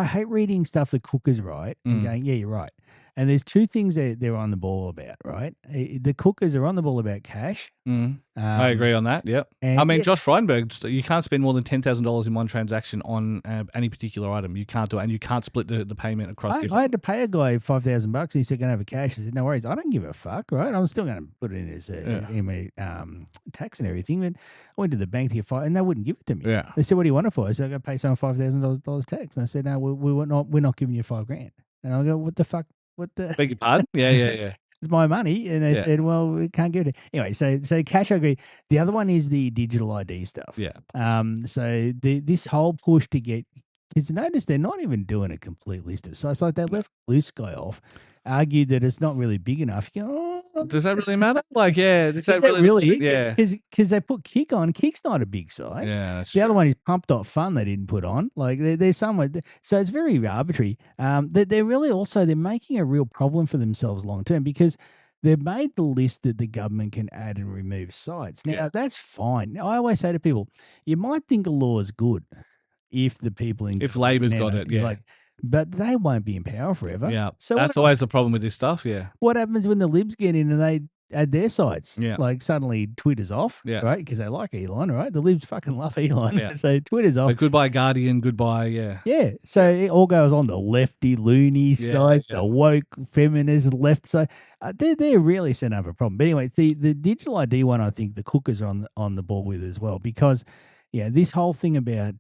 hate reading stuff that Cookers write and going, yeah, you're right. And there's two things that they're on the ball about, right? The Cookers are on the ball about cash. I agree on that. Yep. I mean, Josh Frydenberg, you can't spend more than $10,000 in one transaction on any particular item. You can't do it, and you can't split the payment across. I had to pay a guy $5,000. He said, "Going to have a cash." I said, "No worries. I don't give a fuck, right? I'm still going to put it in as in my tax and everything." But I went to the bank to get and they wouldn't give it to me. Yeah. They said, "What do you want it for?" I said, "I got to pay someone $5,000 tax." And I said, "No, we're not giving you $5,000." And I go, "What the fuck? What the?" Beg your pardon? Yeah. It's my money, and they said, "Well, we can't give it." Anyway, so cash, I agree. The other one is the digital ID stuff. Yeah. So this whole push to get kids, notice they're not even doing a complete list of sites. Like they left Blue Sky off, argued that it's not really big enough. You go, does that really matter? Like, yeah, does that really? Yeah, because they put Kick on. Kick's not a big site. Yeah, the other one is Pump.Fun. They didn't put on. Like there's somewhere, so it's very arbitrary. They're really also they're making a real problem for themselves long term because they've made the list that the government can add and remove sites. Now that's fine. I always say to people, you might think a law is good if the people in if Labor's got it, but they won't be in power forever. Yeah, so that's always the problem with this stuff. Yeah, what happens when the libs get in and they add their sites? Yeah, like suddenly Twitter's off. Yeah, right, because they like Elon. Right, the libs fucking love Elon. Yeah. So Twitter's off. But goodbye Guardian. Goodbye. Yeah. Yeah. So it all goes on the lefty loony sites, the woke feminist left side. They're really setting up a problem. But anyway, the digital ID one, I think the Cookers are on the ball with as well because. Yeah, this whole thing about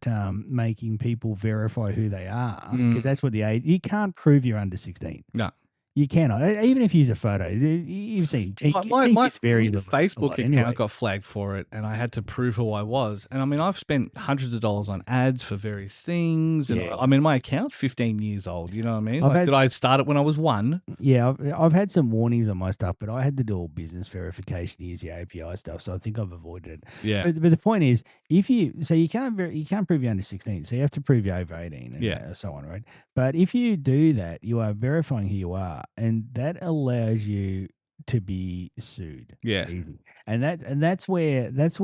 making people verify who they are, because that's what the age, you can't prove you're under 16. No. You cannot. Even if you use a photo, you've seen my very Facebook account anyway. got flagged for it, and I had to prove who I was. And I mean, I've spent hundreds of dollars on ads for various things. And I mean, my account's 15 years old. You know what I mean? Did I start it when I was 1? Yeah, I've had some warnings on my stuff, but I had to do all business verification to use the API stuff, so I think I've avoided it. Yeah. But the point is, you can't prove you're under 16, so you have to prove you're over 18, and so on, right? But if you do that, you are verifying who you are. And that allows you to be sued. Yeah. And that's where this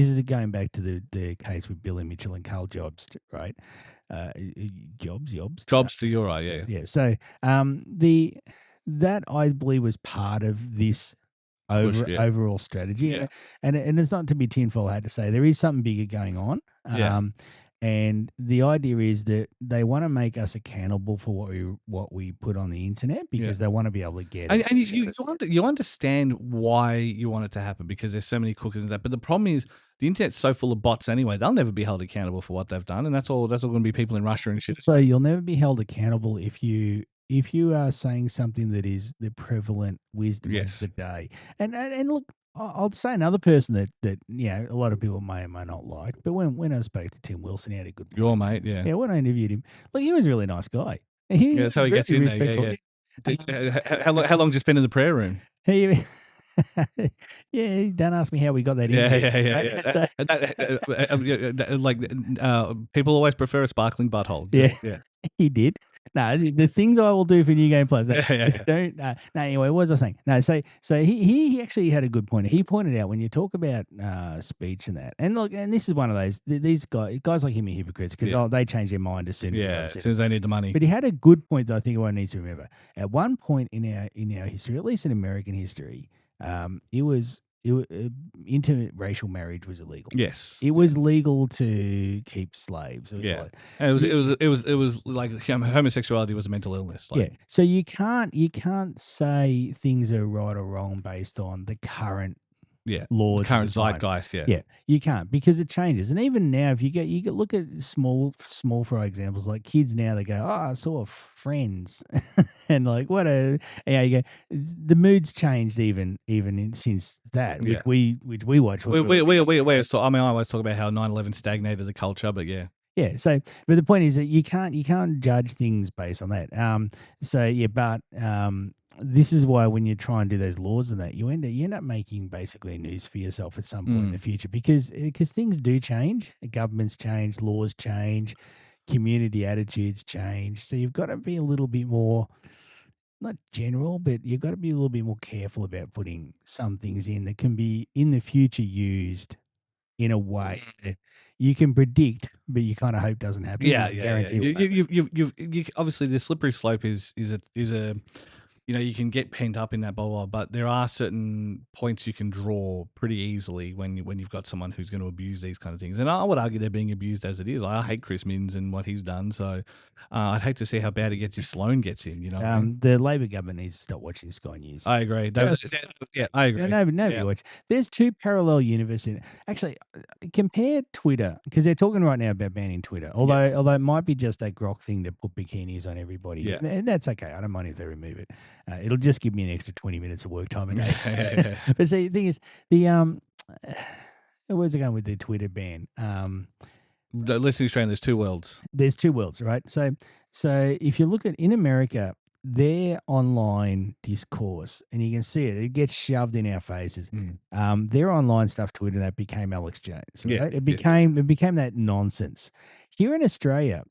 is going back to the case with Billy Mitchell and Carl Jobs, right? Jobs to your right, yeah. Yeah. So that I believe was part of this overall strategy. Yeah. And it's not to be tinfoil hat to say there is something bigger going on. And the idea is that they want to make us accountable for what we put on the internet because they want to be able to get it. And you understand why you want it to happen because there's so many cookies and that. But the problem is the internet's so full of bots anyway. They'll never be held accountable for what they've done, and that's all going to be people in Russia and shit. So you'll never be held accountable if you are saying something that is the prevalent wisdom of the day. And look. I'll say another person that a lot of people may or may not like, but when I spoke to Tim Wilson, he had a good point. Your mate, yeah. When I interviewed him, he was a really nice guy. That's how he gets in there. Yeah. How long did you spend in the prayer room? He- yeah, don't ask me how we got that in Yeah, there. yeah, yeah, right? yeah. So, Like, people always prefer a sparkling butthole. yeah, Yeah. he did. No, the things I will do for New Game Plus. No, Yeah, yeah, yeah. don't. No, anyway, what was I saying? No, so he actually had a good point. He pointed out when you talk about speech and that, and look, and this is one of those. These guys like him are hypocrites because Yeah. they change their mind as soon as Yeah, they as see it. soon as they need the money. But he had a good point that I think everyone needs to remember. At one point in our history, at least in American history, interracial marriage was illegal. Yes. It was legal to keep slaves. It was Yeah. like- And it was like homosexuality was a mental illness. Like, yeah. So you can't say things are right or wrong based on the current yeah. laws. of Current the time. zeitgeist. Yeah. Yeah, you can't because it changes. And even now, if you get look at small fry examples like kids now, they go, "Oh, I saw Friends," and like what a you go. The mood's changed since that, Yeah. which we watch. We always talk, I mean, I always talk about how 9/11 stagnated the culture, but yeah. Yeah. So, but the point is that you can't judge things based on that. So yeah, but this is why when you try and do those laws and that, you end up making basically a noose for yourself at some point in the future because things do change, governments change, laws change, community attitudes change. So you've got to be a little bit more, not general, but you've got to be a little bit more careful about putting some things in that can be in the future used in a way that you can predict, but you kind of hope doesn't happen. Yeah, You yeah, guarantee yeah. it won't happen. You obviously the slippery slope is a you know, you can get pent up in that bubble, but there are certain points you can draw pretty easily when you've got someone who's going to abuse these kind of things. And I would argue they're being abused as it is. I hate Chris Minns and what he's done, so I'd hate to see how bad it gets if Sloan gets in. You know, what I mean? The Labor government needs to stop watching Sky News. I agree. Yeah, I agree. Nobody Yeah. watch. There's two parallel universes. Actually, compare Twitter because they're talking right now about banning Twitter. Although it might be just that grok thing to put bikinis on everybody. Yeah. And that's okay. I don't mind if they remove it. It'll just give me an extra 20 minutes of work time a day. Yeah. But see, the thing is, the where's it going with the Twitter ban? Listen, Australia, there's two worlds. There's two worlds, right? So if you look at in America, their online discourse, and you can see it gets shoved in our faces. Their online stuff, Twitter, that became Alex Jones. Right? Yeah, It became that nonsense. Here in Australia,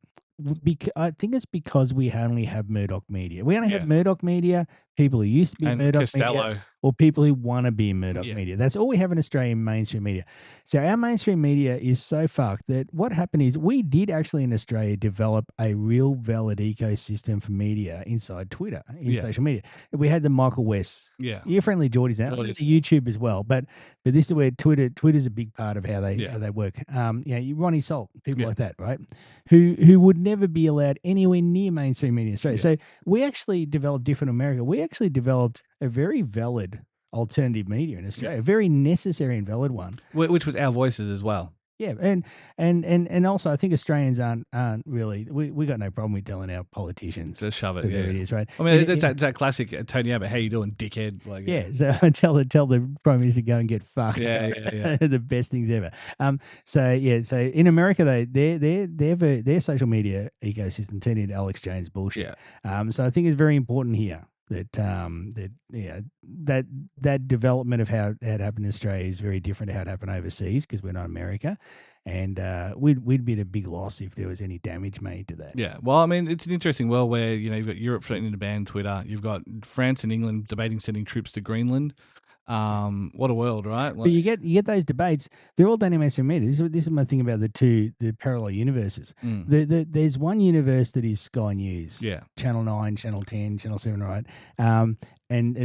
I think it's because we only have Murdoch Media. We only have Murdoch Media, people who used to be And Murdoch Costello. Media, or people who want to be Murdoch Yeah. Media. That's all we have in Australian mainstream media. So our mainstream media is so fucked that what happened is we did actually in Australia develop a real valid ecosystem for media inside Twitter, in Yeah. social media. We had the Michael West, Yeah. your friendly Geordies now, Geordies. the YouTube as well. But this is where Twitter's a big part of how they Yeah. work. Ronnie Salt, people Yeah. like that, right? Who would never be allowed anywhere near mainstream media in Australia. Yeah. So we actually developed different America. We actually developed a very valid alternative media in Australia, a very necessary and valid one. Which was our voices as well. Yeah, and also I think Australians aren't really we got no problem with telling our politicians Just shove it. that Yeah. there it is, right? I mean, And it's that classic Tony Abbott. How you doing, dickhead? Like, yeah, so tell the Prime Minister to go and get fucked. Yeah. The best things ever. So in America their social media ecosystem turned into Alex Jones bullshit. Yeah. So I think it's very important here that that development of how it happened in Australia is very different to how it happened overseas because we're not America, and we'd be at a big loss if there was any damage made to that. Yeah. Well, I mean, it's an interesting world where you've got Europe threatening to ban Twitter. You've got France and England debating sending troops to Greenland. What a world, right? But you get those debates. They're all done in mainstream media. This is my thing about the parallel universes. There's one universe that is Sky News, Channel 9, Channel 10, Channel 7, right? And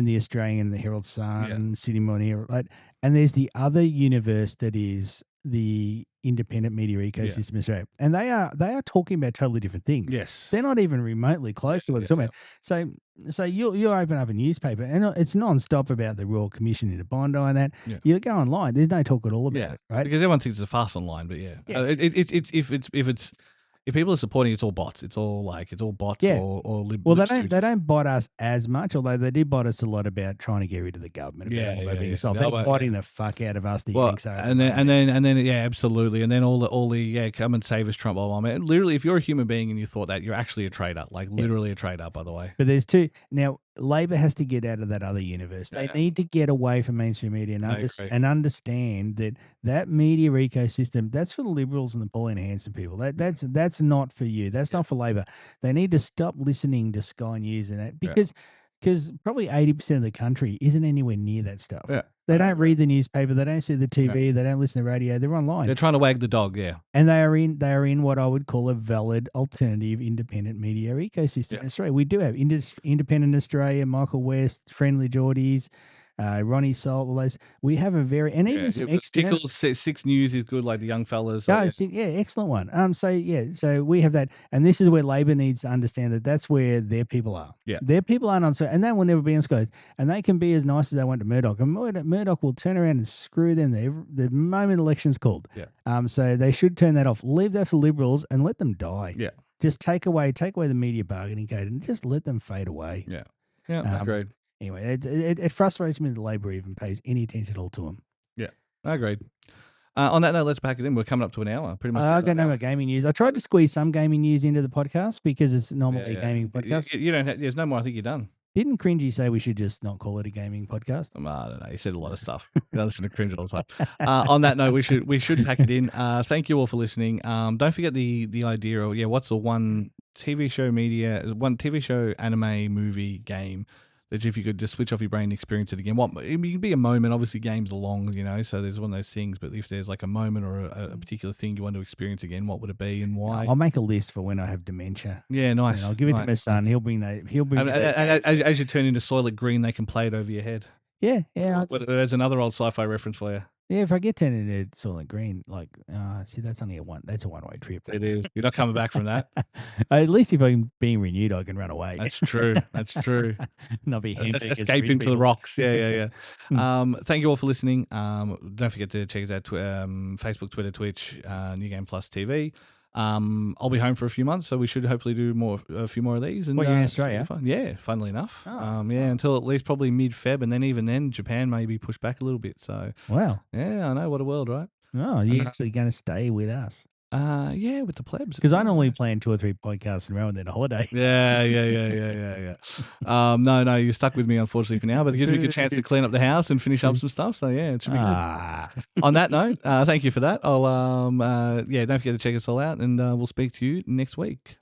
the Australian, the Herald Sun, Sydney Morning Herald, right? And there's the other universe that is the independent media ecosystem in Australia, and they are talking about totally different things. Yes, they're not even remotely close to what they're talking about. So you open up a newspaper, and it's non-stop about the Royal Commission into Bondi and that. You go online, there's no talk at all about it, right? Because everyone thinks it's a farce online, but it's if it's if people are supporting, it's all bots. It's all bots Yeah. or lib. Well, lib they studios. don't bite us as much, although they do bite us a lot about trying to get rid of the government. About Yeah, all yeah, that being yeah. soft. No, They're but- biting the fuck out of us, the Well, XO. at and the then moment. and then yeah, absolutely, and then all the come and save us, Trump. Blah, blah, blah. Literally, if you're a human being and you thought that, you're actually a traitor. Like literally a traitor. By the way. But there's two now. Labor has to get out of that other universe. They Yeah. need to get away from mainstream media I agree. and understand that media ecosystem. That's for the liberals and the Pauline Hanson people. That's not for you. That's not for Labor. They need to stop listening to Sky News and that because probably 80% of the country isn't anywhere near that stuff. Yeah. They don't read the newspaper. They don't see the TV. They don't listen to radio. They're online. They're trying to wag the dog. Yeah. And they are in what I would call a valid alternative independent media ecosystem in Australia. We do have Independent Australia, Michael West, Friendly Geordies, Ronnie Salt, all those. We have a very and even some external. Tickles, Six News is good, like the young fellas. Excellent one. So we have that, and this is where Labor needs to understand that that's where their people are. Yeah. Their people aren't on, and that will never be on Sky. And they can be as nice as they want to Murdoch, and Murdoch will turn around and screw them the moment election's called. Yeah. So they should turn that off. Leave that for Liberals and let them die. Yeah. Just take away the media bargaining code and just let them fade away. Yeah. Yeah. Agreed. Anyway, it frustrates me that Labor even pays any attention at all to them. Yeah. Agreed. On that note, let's pack it in. We're coming up to an hour. Pretty much. I got no more gaming news. I tried to squeeze some gaming news into the podcast because it's normally a gaming podcast. You don't. There's no more. I think you're done. Didn't Cringy say we should just not call it a gaming podcast? I don't know. You said a lot of stuff. I listen to Cringe all the time. On that note, we should pack it in. Thank you all for listening. Don't forget the idea of what's the one TV show, anime, movie, game that if you could just switch off your brain and experience it again. It can be a moment. Obviously, games are long, so there's one of those things. But if there's like a moment or a particular thing you want to experience again, what would it be and why? I'll make a list for when I have dementia. Yeah, nice. And I'll give it to my son. He'll bring as you turn into Soylent Green, they can play it over your head. Yeah. There's another old sci-fi reference for you. Yeah, if I get turned into Soylent Green, that's only a one-way trip. It is. You're not coming back from that. At least if I'm being renewed, I can run away. That's true. Not be escaping to the rocks. Yeah. Thank you all for listening. Don't forget to check us out Facebook, Twitter, Twitch, New Game Plus TV. I'll be home for a few months, so we should hopefully do a few more of these. And you're in Australia? Yeah, funnily enough. Until at least probably mid-Feb, and then even then, Japan may be pushed back a little bit. So wow, yeah, I know, what a world, right? Oh, you're actually going to stay with us? Yeah, with the plebs. Because I normally plan 2 or 3 podcasts in a row and then a holiday. Yeah. No, you're stuck with me, unfortunately, for now, but it gives me a chance to clean up the house and finish up some stuff. So yeah, it should be good. On that note, thank you for that. I'll don't forget to check us all out, and we'll speak to you next week.